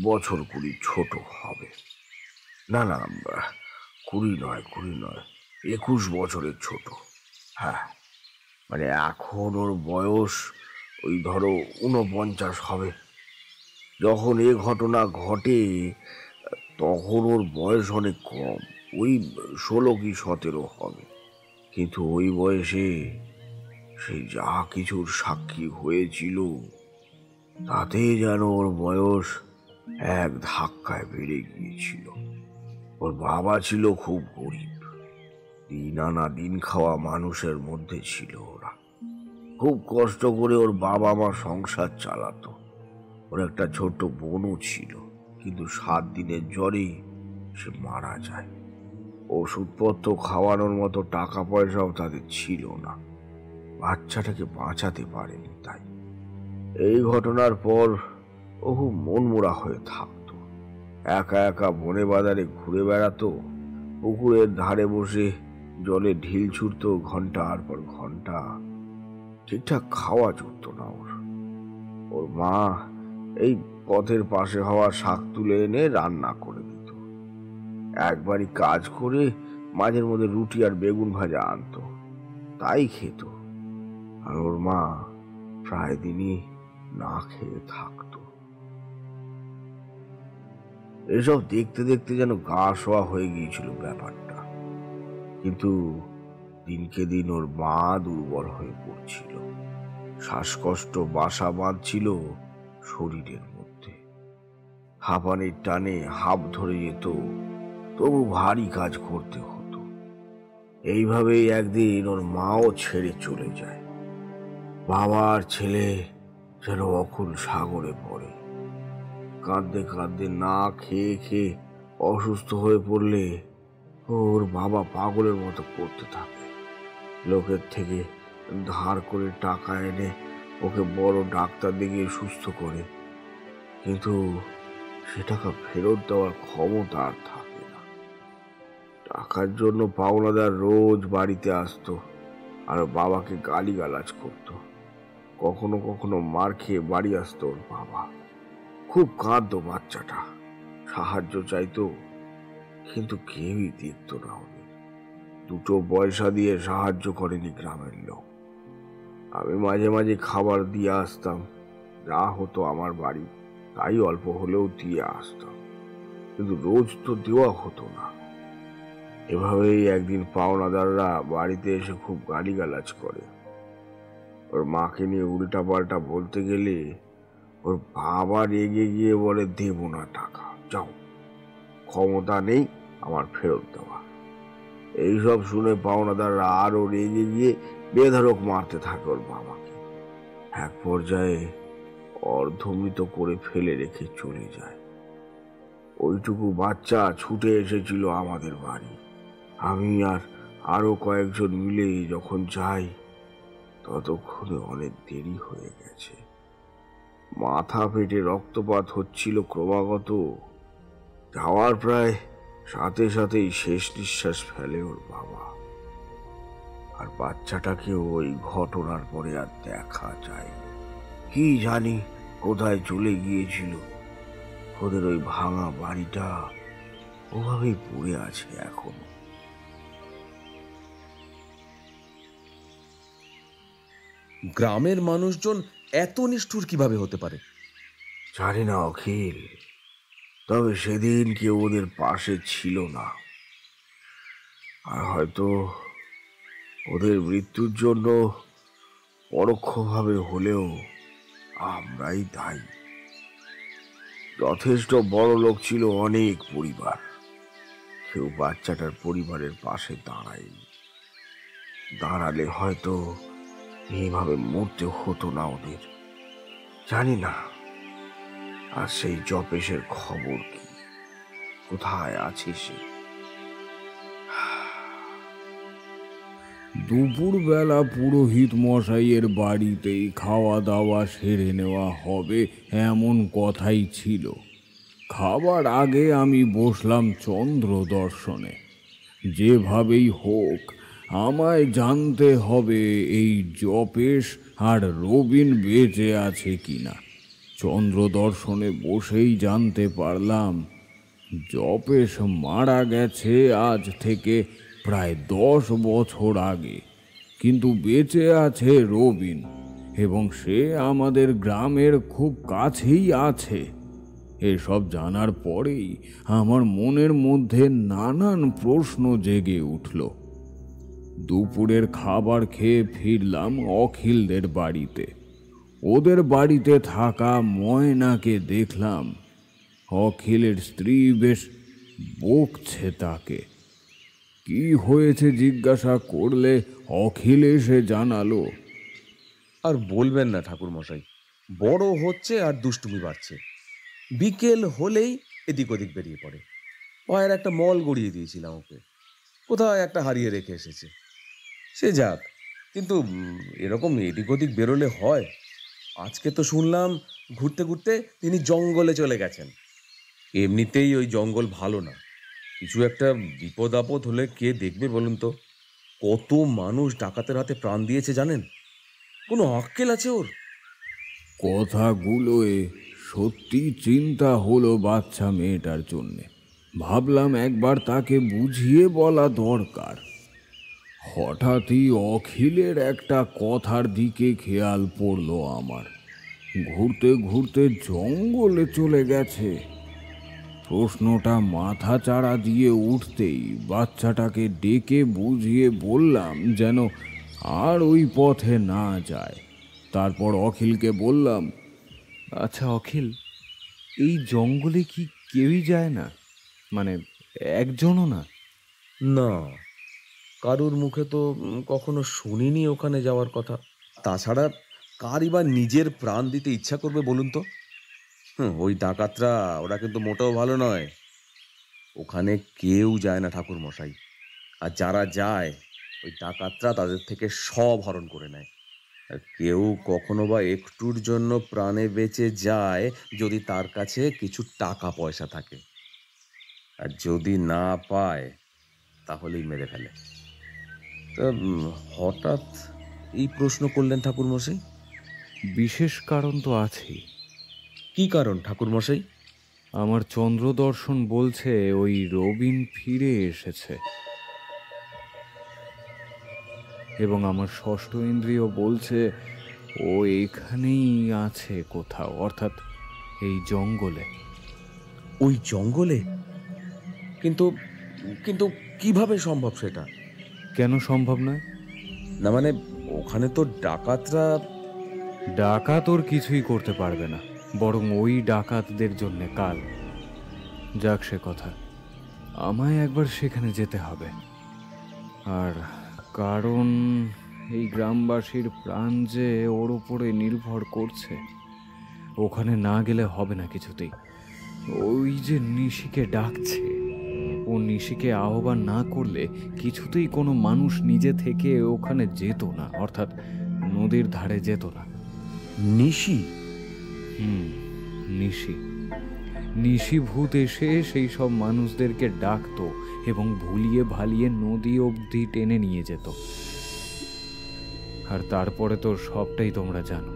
বছর 20 ছোট হবে। না না, 20 নয়, 21 বছরের ছোট। হ্যাঁ, মানে এখন ওর বয়স ওই ধরো 49 হবে। যখন এ ঘটনা ঘটে তখন ওর বয়স অনেক কম, ওই 16 কি 17 হবে। কিন্তু ওই বয়সে সে যা কিছুর সাক্ষী হয়েছিল তাতে যেন ওর বয়স এক ধাক্কায় বেড়ে গিয়েছিল। ওর বাবা ছিল খুব গরিব, দিন আনা দিন খাওয়া মানুষের মধ্যে ছিল ওরা। খুব কষ্ট করে ওর বাবা মা সংসার চালাতো। ওর একটা ছোট্ট বোনও ছিল, কিন্তু 7 দিনের জ্বরে সে মারা যায়। ওষুধপত্র খাওয়ানোর মতো টাকা পয়সাও তাদের ছিল না, বাচ্চাটাকে বাঁচাতে পারেনি। তাই এই ঘটনার পর ও খুব মনমরা হয়ে থাকতো। একা একা বনে বাজারে ঘুরে বেড়াতো, পুকুরের ধারে বসে জলে ঢিল ছুটতো ঘন্টার পর ঘন্টা। ঠিকঠাক খাওয়া জুটতো না ওর। ওর মা এই পথের পাশে হওয়া শাক তুলে এনে রান্না করে দিত। একবারই কাজ করে মাঝের মধ্যে রুটি আর বেগুন ভাজা আনতো, তাই খেত। আর ওর মা প্রায় দিনই না খেয়ে থাকতো। এসব দেখতে দেখতে যেন গা শোয়া হয়ে গিয়েছিল ব্যাপারটা। কিন্তু দিনকে দিন ওর মা দুর্বল হয়ে পড়ছিল। শ্বাসকষ্ট বাসা বাঁধছিল শরীরের মধ্যে। হাঁপানির টানে হাঁপ ধরে যেত, তবু ভারী কাজ করতে হতো। এইভাবেই একদিন ওর মাও ছেড়ে চলে যায়। বাবা আর ছেলে যেন অকুল সাগরে পড়ে। কাঁদতে কাঁদতে না খেয়ে খেয়ে অসুস্থ হয়ে পড়লে ওর বাবা পাগলের মতো করতে থাকে। লোকের থেকে ধার করে টাকা এনে ওকে বড় ডাক্তার দেখিয়ে সুস্থ করে, কিন্তু সে টাকা ফেরত দেওয়ার ক্ষমতা আর থাকে না। টাকার জন্য পাওনাদার রোজ বাড়িতে আসতো আর বাবাকে গালিগালাজ করত। কখনো কখনো মার খেয়ে বাড়ি আসতো ওর বাবা। খুব কাঁদতো বাচ্চাটা, সাহায্য চাইতো, কিন্তু কেউই দেখতো না ওদের। 2 পয়সা দিয়ে সাহায্য করেনি গ্রামের লোক। আমি মাঝে মাঝে খাবার দিয়ে আসতাম, যা হতো আমার বাড়ি তাই অল্প হলেও দিয়ে আসতাম, কিন্তু রোজ তো দেওয়া হতো না। এভাবেই একদিন পাওনাদাররা বাড়িতে এসে খুব গালিগালাজ করে। ওর মাকে নিয়ে উল্টা পাল্টা বলতে গেলে ওর বাবা রেগে গিয়ে বলে, দেব না টাকা, যাও, ক্ষমতা নেই আমার ফেরত দেওয়া। এইসব শুনে পাওনাদাররা আরো রেগে গিয়ে বেধড়ক মারতে থাকে ওর বাবাকে। এক পর্যায়ে অর্ধমৃত করে ফেলে রেখে চলে যায়। ওইটুকু বাচ্চা ছুটে এসেছিল আমাদের বাড়ি। আমি আর আরো কয়েকজন মিলে যখন যাই, ততক্ষণে অনেক দেরি হয়ে গেছে। মাথা ফেটে রক্তপাত হচ্ছিল ক্রমাগত। যাওয়ার প্রায় সাথে সাথেই শেষ নিঃশ্বাস ফেলে ওর বাবা। আর বাচ্চাটাকে ওই ঘটনার পরে আর দেখা যায়, কি জানি কোথায় চলে গিয়েছিল। ওদের ওই ভাঙা বাড়িটা ওভাবেই পড়ে আছে এখনো। গ্রামের মানুষজন এত নিষ্ঠুর কিভাবে হতে পারে? জানি না অখিল, তবে সেদিন কেউ ওদের পাশে ছিল না। আর হয়তো ওদের মৃত্যুর জন্য পরোক্ষভাবে হলেও আমরাই দায়ী। যথেষ্ট বড় লোক ছিল অনেক পরিবার, কেউ বাচ্চাটার পরিবারের পাশে দাঁড়ায়নি। দাঁড়ালে হয়তো এইভাবে মরতে হতো না ওদের। জানি না আর সেই জপেশের খবর কি, কোথায় আছে সে? দুপুরবেলা পুরোহিত মশাইয়ের বাড়িতেই খাওয়া দাওয়া সেরে নেওয়া হবে এমন কথাই ছিল। খাবার আগে আমি বসলাম চন্দ্র দর্শনে। যেভাবেই হোক আমায় জানতে হবে এই জপেশ আর রবিন বেঁচে আছে কিনা। চন্দ্র দর্শনে বসেই জানতে পারলাম জপেশ মারা গেছে আজ থেকে প্রায় 10 বছর আগে, কিন্তু বেঁচে আছে রবিন, এবং সে আমাদের গ্রামের খুব কাছেই আছে। এসব জানার পরেই আমার মনের মধ্যে নানান প্রশ্ন জেগে উঠল। দুপুরের খাবার খেয়ে ফিরলাম অখিলদের বাড়িতে। ওদের বাড়িতে থাকা ময়নাকে দেখলাম। অখিলের স্ত্রী বেশ বকছে তাকে। কি হয়েছে জিজ্ঞাসা করলে অখিল এসে জানালো, আর বলবেন না ঠাকুর মশাই, বড় হচ্ছে আর দুষ্টুমি বাড়ছে। বিকেল হলেই এদিক ওদিক বেরিয়ে পড়ে। পায়ের একটা মল গড়িয়ে দিয়েছিলাম ওকে, কোথাও একটা হারিয়ে রেখে এসেছে। সে যাক, কিন্তু এরকম এদিক ওদিক বেরোলে হয়? আজকে তো শুনলাম ঘুরতে ঘুরতে তিনি জঙ্গলে চলে গেছেন। এমনিতেই ওই জঙ্গল ভালো না, কিছু একটা বিপদ আপদ হলে কে দেখবে বলুন তো? কত মানুষ ডাকাতের হাতে প্রাণ দিয়েছে জানেন? কোনো আক্কেল আছে ওর? কথাগুলোয় সত্যি চিন্তা হলো বাচ্চা মেয়েটার জন্যে। ভাবলাম একবার তাকে বুঝিয়ে বলা দরকার। হঠাৎই অখিলের একটা কথার দিকে খেয়াল পড়লো আমার। ঘুরতে ঘুরতে জঙ্গলে চলে গেছে। প্রশ্নটা মাথা চাড়া দিয়ে উঠতেই বাচ্চাটাকে ডেকে বুঝিয়ে বললাম যেন আর ওই পথে না যায়। তারপর অখিলকে বললাম, আচ্ছা অখিল, এই জঙ্গলে কি কেউই যায় না? মানে একজনও না? না, কারুর মুখে তো কখনো শুনিনি ওখানে যাওয়ার কথা। তাছাড়া কারই বা নিজের প্রাণ দিতে ইচ্ছা করবে বলুন তো? ওই ডাকাতরা, ওরা কিন্তু মোটেও ভালো নয়। ওখানে কেউ যায় না ঠাকুর মশাই। আর যারা যায়, ওই ডাকাতরা তাদের থেকে সব হরণ করে নেয়। আর কেউ কখনো বা একটুর জন্য প্রাণে বেঁচে যায় যদি তার কাছে কিছু টাকা পয়সা থাকে, আর যদি না পায় তাহলেই মেরে ফেলে। তা হঠাৎ এই প্রশ্ন করলেন ঠাকুর মশাই? বিশেষ কারণ তো আছেই। কি কারণ ঠাকুর মশাই? আমার চন্দ্রদর্শন বলছে ওই রবিন ফিরে এসেছে, এবং আমার ষষ্ঠ ইন্দ্রিয় বলছে ও এখানেই আছে কোথাও, অর্থাৎ এই জঙ্গলে। ওই জঙ্গলে? কিন্তু কিন্তু কিভাবে সম্ভব সেটা? কেন সম্ভব নয়? না মানে ওখানে তো ডাকাতরা। ডাকাত ওর কিছুই করতে পারবে না, বরং ওই ডাকাতদের জন্য কাল। যাক সে কথা, আমায় একবার সেখানে যেতে হবে। আর কারণ এই গ্রামবাসীর প্রাণ যে ওর উপরে নির্ভর করছে। ওখানে না গেলে হবে না কিছুতেই। ওই যে নিশিকে ডাকছে, ও নিশিকে আহ্বান না করলে কিছুতেই কোনো মানুষ নিজে থেকে ওখানে যেত না, অর্থাৎ নদীর ধারে যেত না। নিশি? নিশি। নিশি ভূত এসে সেই সব মানুষদেরকে ডাকতো এবং ভুলিয়ে ভালিয়ে নদী অবধি টেনে নিয়ে যেত। আর তারপরে তো সবটাই তোমরা জানো।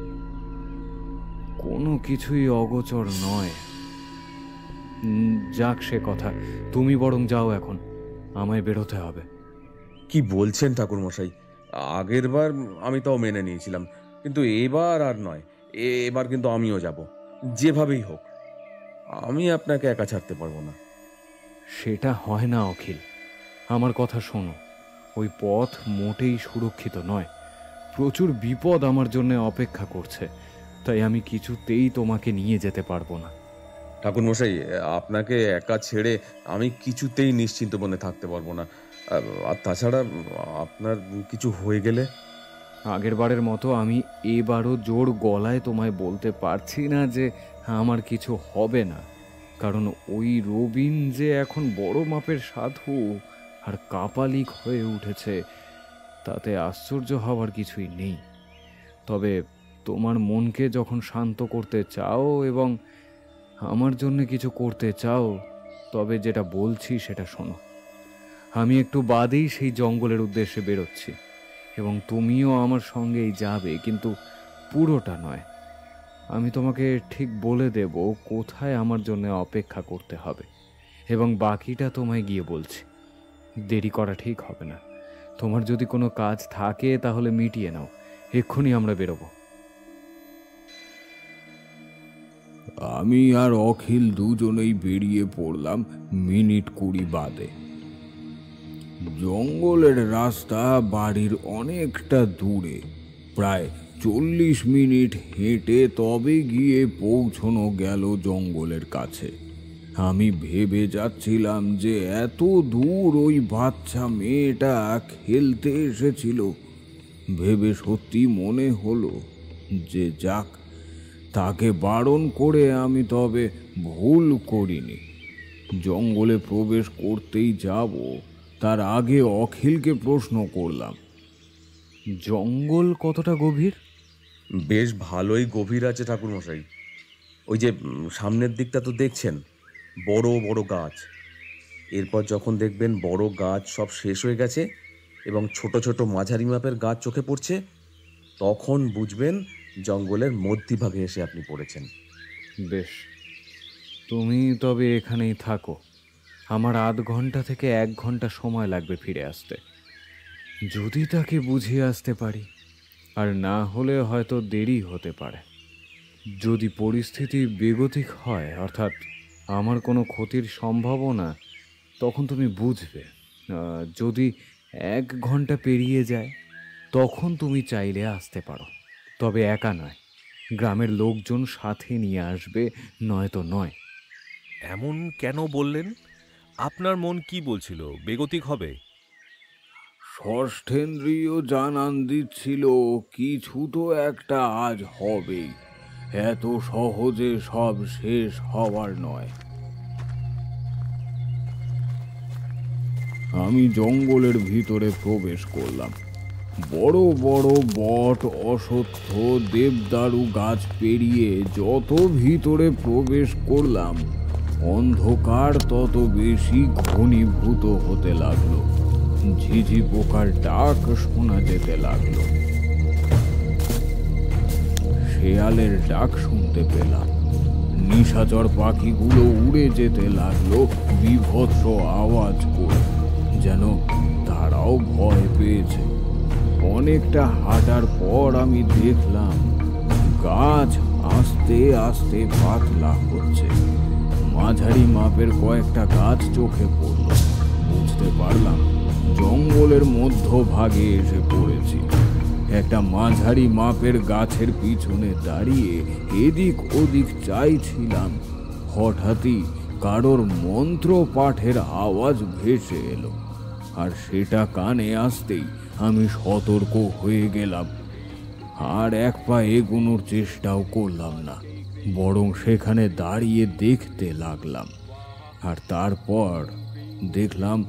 কোনো কিছুই অগোচর নয়। যাক সে কথা, তুমি বরং যাও এখন, আমায় বেরোতে হবে। কি বলছেন ঠাকুর মশাই? আগের বার আমি তাও মেনে নিয়েছিলাম, কিন্তু এবার আর নয়। এবার কিন্তু আমিও যাব, যেভাবেই হোক। আমি আপনাকে একা ছাড়তে পারবো না। সেটা হয় না অখিল, আমার কথা শোনো। ওই পথ মোটেই সুরক্ষিত নয়। প্রচুর বিপদ আমার জন্য অপেক্ষা করছে, তাই আমি কিছুতেই তোমাকে নিয়ে যেতে পারবো না। ঠাকুর মশাই, আপনাকে একা ছেড়ে আমি কিছুতেই নিশ্চিন্ত মনে থাকতে পারবো না। আর তাছাড়া আপনার কিছু হয়ে গেলে? আগের বারের মতো আমি এবারও জোর গলায় তোমায় বলতে পারছি না যে আমার কিছু হবে না, কারণ ওই রবিন যে এখন বড় মাপের সাধু আর কাপালিক হয়ে উঠেছে, তাতে আশ্চর্য হওয়ার কিছুই নেই। তবে তোমার মনকে যখন শান্ত করতে চাও এবং আমার জন্য কিছু করতে চাও, তবে যেটা বলছি সেটা শোনো। আমি একটু বাদেই সেই জঙ্গলের উদ্দেশ্যে বেরোচ্ছি, এবং তুমিও আমার সঙ্গেই যাবে, কিন্তু পুরোটা নয়। আমি তোমাকে ঠিক বলে দেব কোথায় আমার জন্য অপেক্ষা করতে হবে, এবং বাকিটা তোমায় গিয়ে বলছি। দেরি করা ঠিক হবে না। তোমার যদি কোনো কাজ থাকে তাহলে মিটিয়ে নাও, এক্ষুনি আমরা বেরোবো। আমি আর অখিল দুজনেই বেরিয়ে পড়লাম মিনিট 20 বাদে। জঙ্গলের রাস্তা বাড়ির অনেকটা দূরে, প্রায় 40 মিনিট হেঁটে তবে গিয়ে পৌঁছানো গেল জঙ্গলের কাছে। আমি ভেবে যাচ্ছিলাম যে এত দূর ওই বাচ্চা মেয়েটা খেলতে এসেছিল। ভেবে সত্যি মনে হলো যে যাক, তাকে বারণ করে আমি তবে ভুল করিনি। জঙ্গলে প্রবেশ করতেই যাব, তার আগে অখিলকে প্রশ্ন করলাম, জঙ্গল কতটা গভীর? বেশ ভালোই গভীর আছে ঠাকুরমশাই। ওই যে সামনের দিকটা তো দেখছেন, বড় বড় গাছ। এরপর যখন দেখবেন বড় গাছ সব শেষ হয়ে গেছে এবং ছোট ছোট মাঝারি মাপের গাছ চোখে পড়ছে, তখন বুঝবেন জঙ্গলের মধ্যভাগে এসে আপনি পড়েছেন। বেশ, তুমি তবে এখানেই থাকো। আমার আধ ঘন্টা থেকে 1 ঘন্টা সময় লাগবে ফিরে আসতে। যদি তাকে বুঝিয়ে আসতে পারি, আর না হলে হয়তো দেরি হতে পারে। যদি পরিস্থিতি বেগতিক হয়, অর্থাৎ আমার কোনো ক্ষতির সম্ভাবনা, তখন তুমি বুঝবে। যদি 1 ঘন্টা পেরিয়ে যায়, তখন তুমি চাইলে আসতে পারো, তবে একা নয়, গ্রামের লোকজন সাথে নিয়ে আসবে, নয়তো নয়। এমন কেন বললেন? আপনার মন কি বলছিল, বেগতিক হবে? ষষ্ঠেন্দ্রিয় জানান দিচ্ছিল কিছু তো একটা আজ হবেই, এত সহজে সব শেষ হওয়ার নয়। আমি জঙ্গলের ভিতরে প্রবেশ করলাম। বড় বড় বট, অশ্বত্থ, দেবদারু গাছ পেরিয়ে যত ভিতরে প্রবেশ করলাম, অন্ধকার তত বেশি ঘনীভূত হতে লাগলো। ঝিঝি পোকার ডাক শোনা যেতে লাগলো, শেয়ালের ডাক শুনতে পেলাম। নিশাচর পাখিগুলো উড়ে যেতে লাগলো বিভৎস আওয়াজ করে, যেন তারাও ভয় পেয়েছে। অনেকটা হাঁটার পর আমি দেখলাম গাছ আস্তে আস্তে পাতলা হচ্ছে। মাঝারি মাপের কয়েকটা গাছ চোখে পড়ল। বুঝতে পারলাম জঙ্গলের মধ্যভাগে এসে পড়েছি। একটা মাঝারি মাপের গাছের পিছনে দাঁড়িয়ে এদিক ওদিক চাইছিলাম। হঠাৎই কারোর মন্ত্র পাঠের আওয়াজ ভেসে এলো, আর সেটা কানে আসতেই আমি সতর্ক হয়ে গেলাম। আর 1 পা এগোনোর চেষ্টাও করলাম না, বরং সেখানে দাঁড়িয়ে দেখতে লাগলাম। আর তারপর দেখলাম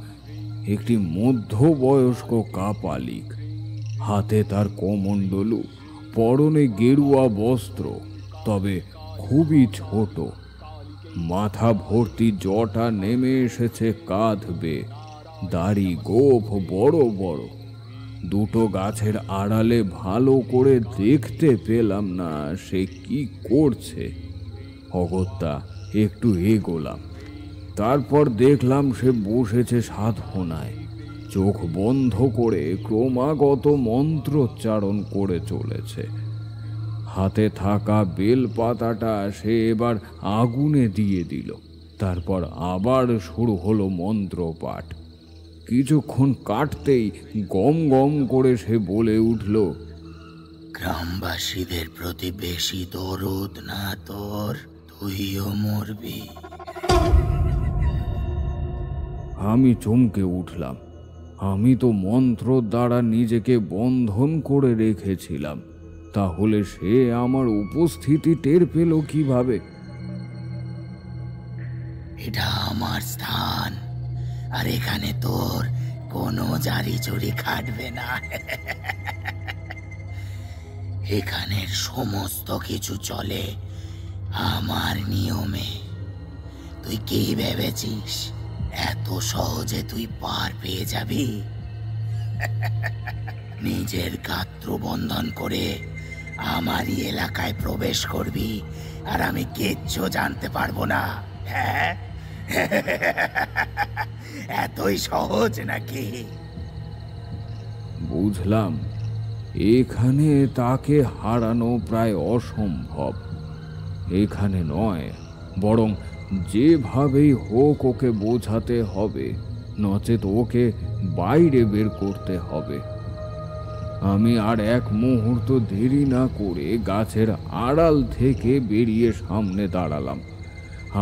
একটি মধ্যবয়স্ক কাপালিক, হাতে তার কমণ্ডলু, পরনে গেরুয়া বস্ত্র, তবে খুবই ছোট। মাথা ভর্তি জটা নেমে এসেছে কাঁধ বেয়ে, দাড়ি গোঁফ বড় বড়। দুটো গাছের আড়ালে ভালো করে দেখতে পেলাম না সে কি করছে। অগত্যা একটু এগোলাম। তারপর দেখলাম সে বসেছে সাধনায়, চোখ বন্ধ করে ক্রমাগত মন্ত্রোচ্চারণ করে চলেছে। হাতে থাকা বেল পাতাটা সে এবার আগুনে দিয়ে দিল। তারপর আবার শুরু হলো মন্ত্রপাঠ। কিছুক্ষণ কাটতেই গম গম করে সে বলে উঠল, গ্রামবাসীদের প্রতি বেশি দরদ না তোর, তুইও মরবি। আমি চমকে উঠলাম। আমি তো মন্ত্র দ্বারা নিজেকে বন্ধন করে রেখেছিলাম, তাহলে সে আমার উপস্থিতি টের পেল কিভাবে? এটা আমার স্থান, আর এখানে তোর কোনো জারি চুরি খাটবে না। এখানের সমস্ত কিছু চলে আমার নিয়মে। তুই কি ভেবেছিস এত সহজে তুই পার পেয়ে যাবি? নিজের গাত্র বন্ধন করে আমারই এলাকায় প্রবেশ করবি, আর আমি কিচ্ছু জানতে পারবো না? হ্যাঁ, এতই সহজ নাকি? বুঝলাম এখানে তাকে হারানো প্রায় অসম্ভব। এখানে নয়, বরং যেভাবেই হোক ওকে বোঝাতে হবে নচেত ওকে বাইরে বের করতে হবে। আমি আর এক মুহূর্ত দেরি না করে গাছের আড়াল থেকে বেরিয়ে সামনে দাঁড়ালাম।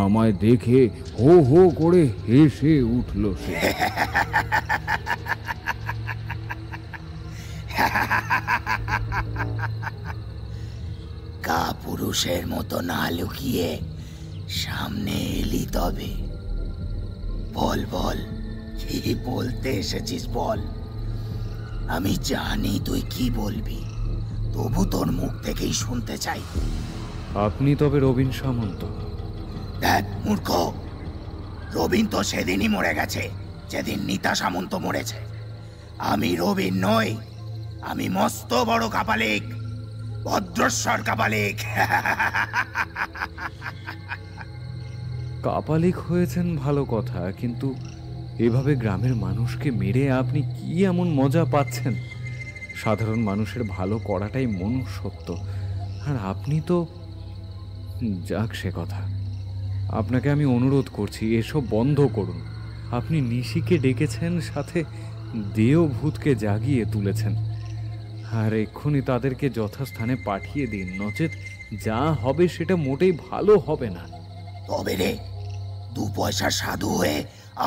আমায় দেখে হো হো করে হেসে উঠল সে। কাপুরুষের মতো না লুকিয়ে সামনে এলি তবে? বল বল, কি বলতে এসেছিস বল। আমি জানি তুই কি বলবি, তবু তোর মুখ থেকেই শুনতে চাই। আপনি তবে রবীন সামন্ত? দেখ মূর্খ, রবীন তো সেদিনই মরে গেছে যেদিন নিতা সামন্ত মরেছে। আমি রবীন নই, আমি মস্ত বড় কাপালিক, ভদ্রেশ্বর কাপালিক। কাপালিক হয়েছেন ভালো কথা, কিন্তু এভাবে গ্রামের মানুষকে মেরে আপনি কি এমন মজা পাচ্ছেন? সাধারণ মানুষের ভালো করাটাই মনুষ্যত্ব, আর আপনি তো... যাক সে কথা। আপনাকে আমি অনুরোধ করছি, এসব বন্ধ করুন। আপনি নিশিকে ডেকেছেন, সাথে দেহভূতকে জাগিয়ে তুলেছেন, আর এক্ষুনি তাদেরকে যথাস্থানে পাঠিয়ে দিন, নচেত যা হবে সেটা মোটেই ভালো হবে না। তবে রে, 2 পয়সার সাধু হয়ে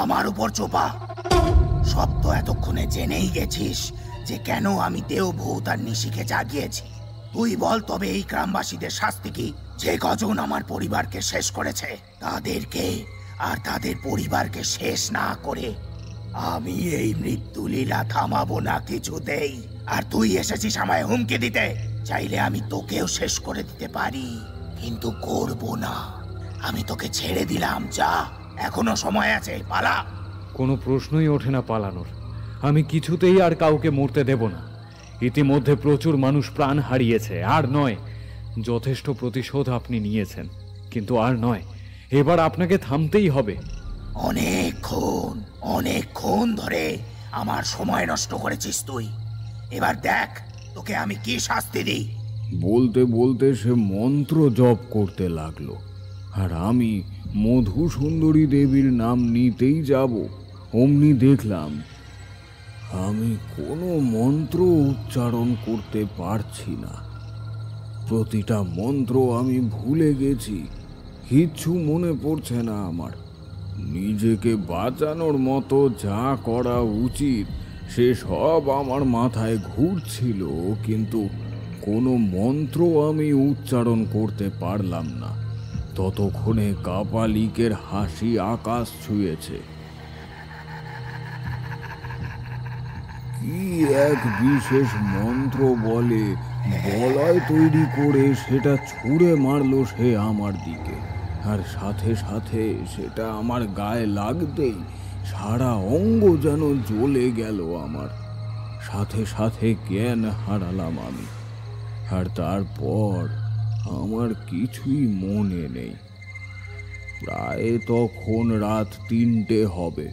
আমার উপর চোপা। সব তো এতক্ষণে জেনেই গেছিস যে কেন আমি দেহভূত আর নিশিকে জাগিয়েছি। তুই বল তবে এই গ্রামবাসীদের শাস্তি কি? যে কজন আমার পরিবারকে শেষ করেছে তাদেরকে আর তাদের পরিবারকে শেষ না করে আমি এই মৃত্যু লীলা থামাবো না কিছুতেই। আর তুই এসেছিস আমায় হুমকি দিতে। চাইলে আমি তোকেও শেষ করে দিতে পারি, কিন্তু করব না। আমি তোকে ছেড়ে দিলাম, যা, এখনো সময় আছে, পালা। কোনো প্রশ্নই ওঠে না পালানোর। আমি কিছুতেই আর কাউকে মরতে দেব না। ইতিমধ্যে প্রচুর মানুষ প্রাণ হারিয়েছে, আর নয়। যথেষ্ট প্রতিশোধ আপনি নিয়েছেন, কিন্তু আর নয়। এবার আপনাকে থামতেই হবে। অনেকক্ষণ ধরে আমার সময় নষ্ট করেছিস তুই। এবার দেখ তোকে আমি কি শাস্তি দিই। বলতে বলতে সে মন্ত্র জপ করতে লাগলো, আর আমি মধুসুন্দরী দেবীর নাম নিতেই যাব, অমনি দেখলাম আমি কোনো মন্ত্র উচ্চারণ করতে পারছি না। প্রতিটা মন্ত্র আমি ভুলে গেছি, কিচ্ছু মনে পড়ছে না আমার। নিজেকে বাঁচানোর মতো যা করা উচিত সে সব আমার মাথায় ঘুরছিল, কিন্তু কোনো মন্ত্র আমি উচ্চারণ করতে পারলাম না। ততক্ষণে কাপালিকের হাসি আকাশ ছুঁয়েছে। কি এক বিশেষ মন্ত্র বলে বলয় তৈরি করে সেটা ছুঁড়ে মারলো সে আমার দিকে, আর সাথে সাথে সেটা আমার গায়ে লাগতেই সারা অঙ্গ যেন জ্বলে গেল আমার। সাথে সাথে জ্ঞান হারালাম আমি, আর তারপর আমার কিছুই মনে নেই। প্রায় তখন রাত 3টে হবে।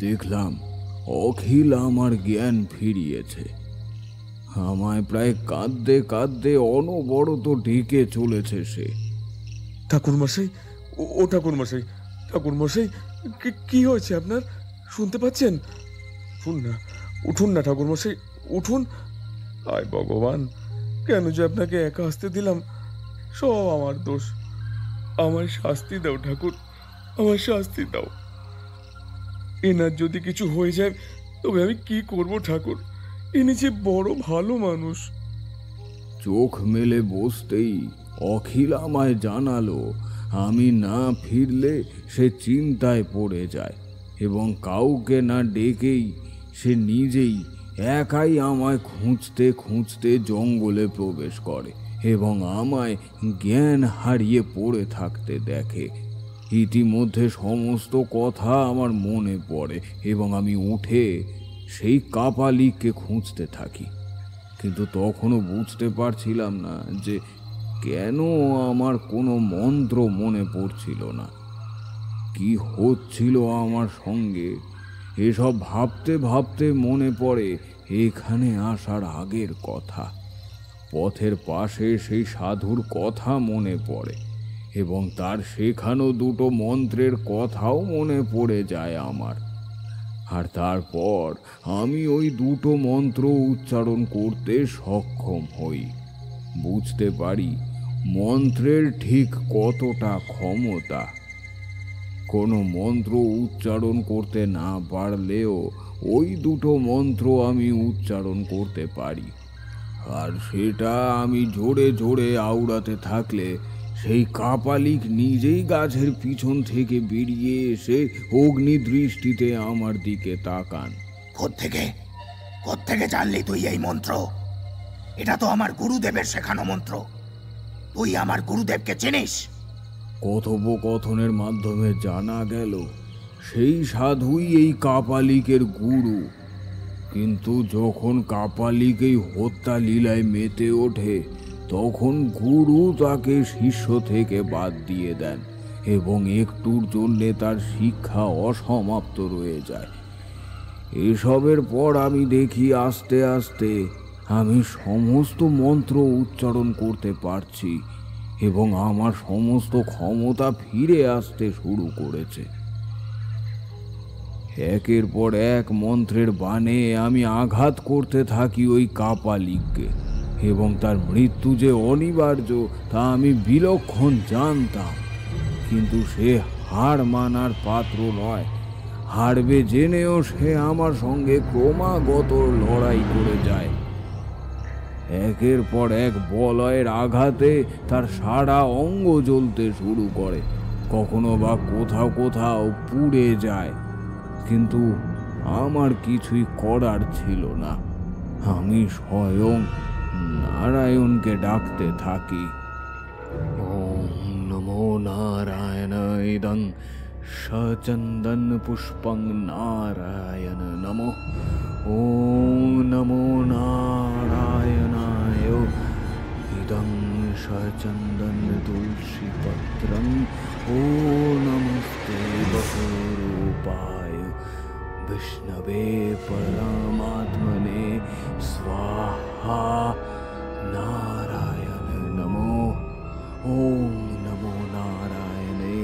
দেখলাম অখিল আমার জ্ঞান ফিরিয়েছে। আমায় প্রায় কাঁদতে কাঁদতে অনবরত ডেকে চলেছে সে। ঠাকুরমশাই, ও ঠাকুরমশাই, ঠাকুরমশাই, কি হয়েছে আপনার? শুনতে পাচ্ছেন? উঠুন না ঠাকুরমশাই, উঠুন। আয় ভগবান, কেন যে আপনাকে একা আসতে দিলাম? সব আমার দোষ। আমার শাস্তি দাও ঠাকুর, আমার শাস্তি দাও। এনার যদি কিছু হয়ে যায় তবে আমি কি করব ঠাকুর? ইনি যে বড় ভালো মানুষ। চোখ মেলে বসতেই অখিল আমায় জানালো আমি না ফিরলে সে চিন্তায় পড়ে যায়, এবং কাউকে না ডেকেই সে নিজেই একাই আমায় খুঁজতে খুঁজতে জঙ্গলে প্রবেশ করে এবং আমায় জ্ঞান হারিয়ে পড়ে থাকতে দেখে। ইতিমধ্যে সমস্ত কথা আমার মনে পড়ে এবং আমি উঠে সেই কাপালিককে খুঁজতে থাকি, কিন্তু তখনও বুঝতে পারছিলাম না যে কেন আমার কোনো মন্ত্র মনে পড়ছিল না। কি হচ্ছিল আমার সঙ্গে এসব ভাবতে ভাবতে মনে পড়ে এখানে আসার আগের কথা। পথের পাশে সেই সাধুর কথা মনে পড়ে এবং তার শেখানো 2টো মন্ত্রের কথাও মনে পড়ে যায় আমার। আর তারপর আমি ওই দুটো মন্ত্র উচ্চারণ করতে সক্ষম হই। বুঝতে পারি মন্ত্রের ঠিক কতটা ক্ষমতা। কোনো মন্ত্র উচ্চারণ করতে না পারলেও ওই দুটো মন্ত্র আমি উচ্চারণ করতে পারি, আর সেটা আমি জোরে জোরে আওড়াতে থাকলে সেই কাপালিক নিজেই গাছের পিছন থেকে বেরিয়ে এসে অগ্নি দৃষ্টিতে আমার দিকে তাকান। কোত্থেকে জানলি তুই এই মন্ত্র? এটা তো আমার গুরুদেবের শেখানো মন্ত্র। তুই আমার গুরুদেবকে চিনিস? কথোপকথনের মাধ্যমে জানা গেল সেই সাধুই এই কাপালিকের গুরু। কিন্তু যখন কাপালিক এই হত্যা লীলায় মেতে ওঠে তখন গুরু তাকে শিষ্য থেকে বাদ দিয়ে দেন এবং একটুর জন্যে তার শিক্ষা অসমাপ্ত রয়ে যায়। এসবের পর আমি দেখি আস্তে আস্তে আমি সমস্ত মন্ত্র উচ্চারণ করতে পারছি এবং আমার সমস্ত ক্ষমতা ফিরে আসতে শুরু করেছে। একের পর এক মন্ত্রের বাণে আমি আঘাত করতে থাকি ওই কাপালিককে, এবং তার মৃত্যু যে অনিবার্য তা আমি বিলক্ষণ জানতাম। কিন্তু সে হার মানার পাত্র নয়। হারবে জেনেও সে আমার সঙ্গে ক্রমাগত লড়াই করে যায়। একের পর এক বলয়ের আঘাতে তার সারা অঙ্গ জ্বলতে শুরু করে, কখনো বা কোথাও কোথাও পুড়ে যায়। কিন্তু আমার কিছুই করার ছিল না। আমি স্বয়ং নারায়ণকে ডাকতে থাকি। ওম নমো নারায়ণ ইদং সচন্দন পুষ্পং নারায়ণ নমো। ওম নমো নারায়ণায় ইদং সচন্দন তুলসী পত্রং। ও নমস্তে বহুরূপায় विष्णवे परमात्मने स्वाहा। नारायण नमो। ओम नमो नारायणे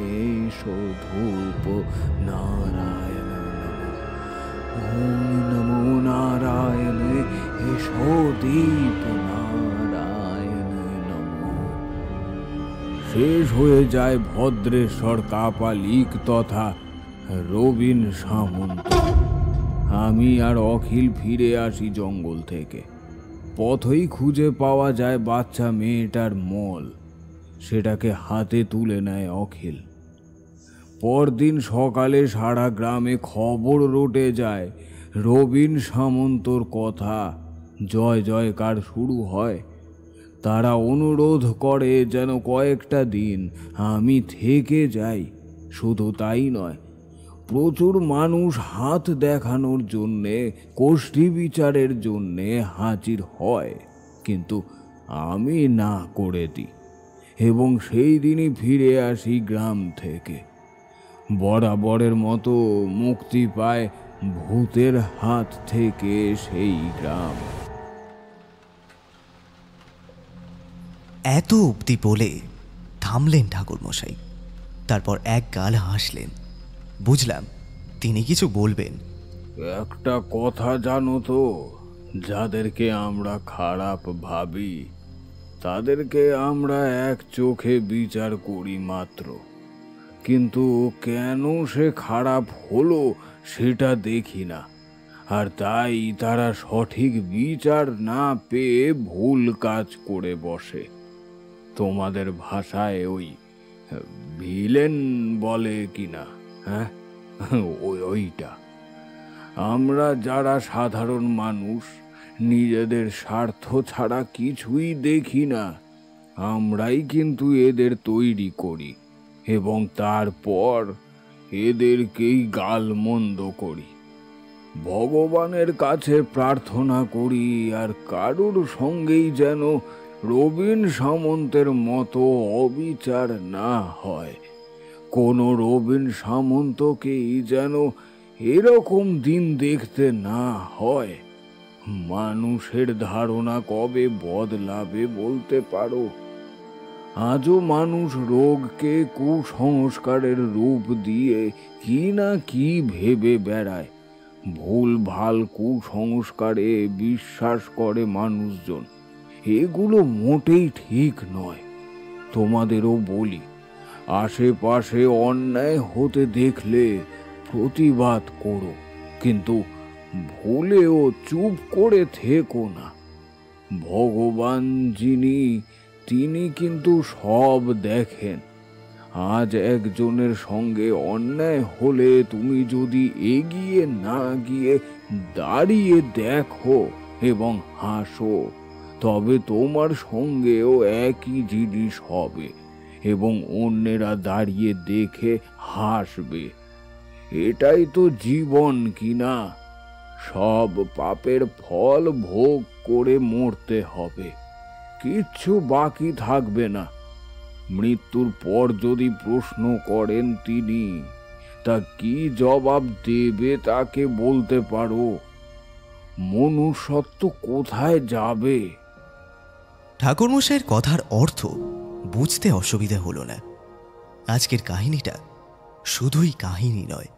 धूप नारायण नमो। ओम नमो नारायणे दीप नारायण नमो। শেষ হয়ে যায় ভদ্রেশ্বর কাপালিক তথা রবিন সামন্ত। আমি আর অখিল ফিরে আসি জঙ্গল থেকে। পথেই খুঁজে পাওয়া যায় বাচ্চা মেয়েটার মল। সেটাকে হাতে তুলে নেয় অখিল। পরদিন সকালে সারা গ্রামে খবর রটে যায় রবিন সামন্তর কথা। জয় জয়কার শুরু হয়। তারা অনুরোধ করে যেন কয়েকটা দিন আমি থেকে যাই। শুধু তাই নয়, প্রচুর মানুষ হাত দেখানোর জন্যে, কোষ্ঠী বিচারের জন্যে হাজির হয়, কিন্তু আমি না করে দিই এবং সেই দিনই ফিরে আসি গ্রাম থেকে। বরাবরের মতো মুক্তি পায় ভূতের হাত থেকে সেই গ্রাম। এত অবধি বলে থামলেন ঠাকুরমশাই। তারপর এক গাল হাসলেন। বুঝলাম তিনি কিছু বলবেন। একটা কথা জানো তো, যাদেরকে আমরা খারাপ ভাবি তাদেরকে আমরা এক চোখে বিচার করি মাত্র, কিন্তু কেন সে খারাপ হলো সেটা দেখি না। আর তাই তারা সঠিক বিচার না পেয়ে ভুল কাজ করে বসে। তোমাদের ভাষায় ওই ভিলেন বলে কিনা, হ্যাঁ, ওইটা। আমরা যারা সাধারণ মানুষ নিজেদের স্বার্থ ছাড়া কিছুই দেখি না, আমরাই কিন্তু এদের তৈরি করি এবং তারপর এদেরকেই গালমন্দ করি। ভগবানের কাছে প্রার্থনা করি আর কারুর সঙ্গেই যেন রবিন সামন্তের মতো অবিচার না হয়। কোনো রবিন সামন্তকেই যেন এরকম দিন দেখতে না হয়। মানুষের ধারণা কবে বদলাবে বলতে পারো? আজও মানুষ রোগকে কুসংস্কারের রূপ দিয়ে কি না কি ভেবে বেড়ায়। ভুল ভাল কুসংস্কারে বিশ্বাস করে মানুষজন। এগুলো মোটেই ঠিক নয়। তোমাদেরও বলি, আশেপাশে অন্যায় হতে দেখলে প্রতিবাদ করো, কিন্তু ভুলেও চুপ করে থেকো না। ভগবান যিনি, তিনি কিন্তু সব দেখেন। আজ একজনের সঙ্গে অন্যায় হলে তুমি যদি এগিয়ে না গিয়ে দাঁড়িয়ে দেখো এবং হাসো, তবে তোমার সঙ্গেও একই জিনিস হবে এবং অন্যেরা দাঁড়িয়ে দেখে হাসবে। এটাই তো জীবন, কিনা? সব পাপের ফল ভোগ করে মরতে হবে, কিচ্ছু বাকি থাকবে না। মৃত্যুর পর যদি প্রশ্ন করেন তিনি, তা কি জবাব দেবে তাকে বলতে পারো? মনুষ্যত্ব কোথায় যাবে? ঠাকুরমশাইয়ের কথার অর্থ বুঝতে অসুবিধা হলো না। আজকের কাহিনীটা শুধুই কাহিনী নয়,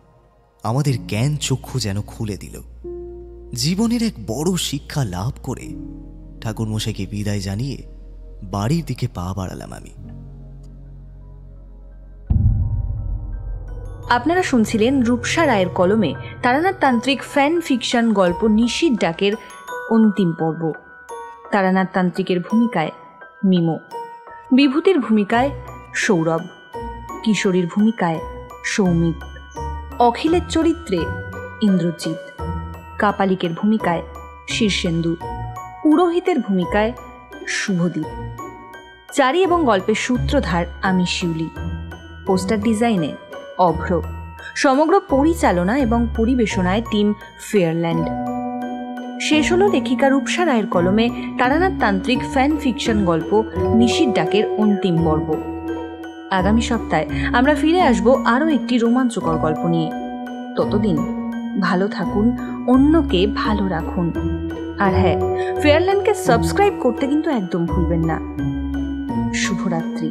আমাদের জ্ঞান চক্ষু যেন খুলে দিল। জীবনের এক বড় শিক্ষা লাভ করে ঠাকুরমশাইকে বিদায় জানিয়ে বাড়ির দিকে পা বাড়ালাম আমি। আপনারা শুনছিলেন রূপসা রায়ের কলমে তারানাথ তান্ত্রিক ফ্যান ফিকশন গল্প নিশির ডাকের অন্তিম পর্ব। তারানাথ তান্ত্রিকের ভূমিকায় মিমো, বিভূতির ভূমিকায় সৌরভ, কিশোরীর ভূমিকায় সৌমিত, অখিলের চরিত্রে ইন্দ্রজিৎ, কাপালিকের ভূমিকায় শীর্ষেন্দু, পুরোহিতের ভূমিকায় শুভদীপ, চারি এবং গল্পের সূত্রধার আমি শিউলি, পোস্টার ডিজাইনে অভ্র, সমগ্র পরিচালনা এবং পরিবেশনায় টিম ফেয়ারল্যান্ড। শেষ হলো লেখিকা রূপসা রায়ের কলমে তারানাথ তান্ত্রিক ফ্যান ফিকশন গল্প নিশির ডাকের অন্তিম পর্ব। আগামী সপ্তাহে আমরা ফিরে আসব আরও একটি রোমাঞ্চকর গল্প নিয়ে। ততদিন ভালো থাকুন, অন্যকে ভালো রাখুন, আর হ্যাঁ, ফেয়ারল্যান্ডকে সাবস্ক্রাইব করতে কিন্তু একদম ভুলবেন না। শুভরাত্রি।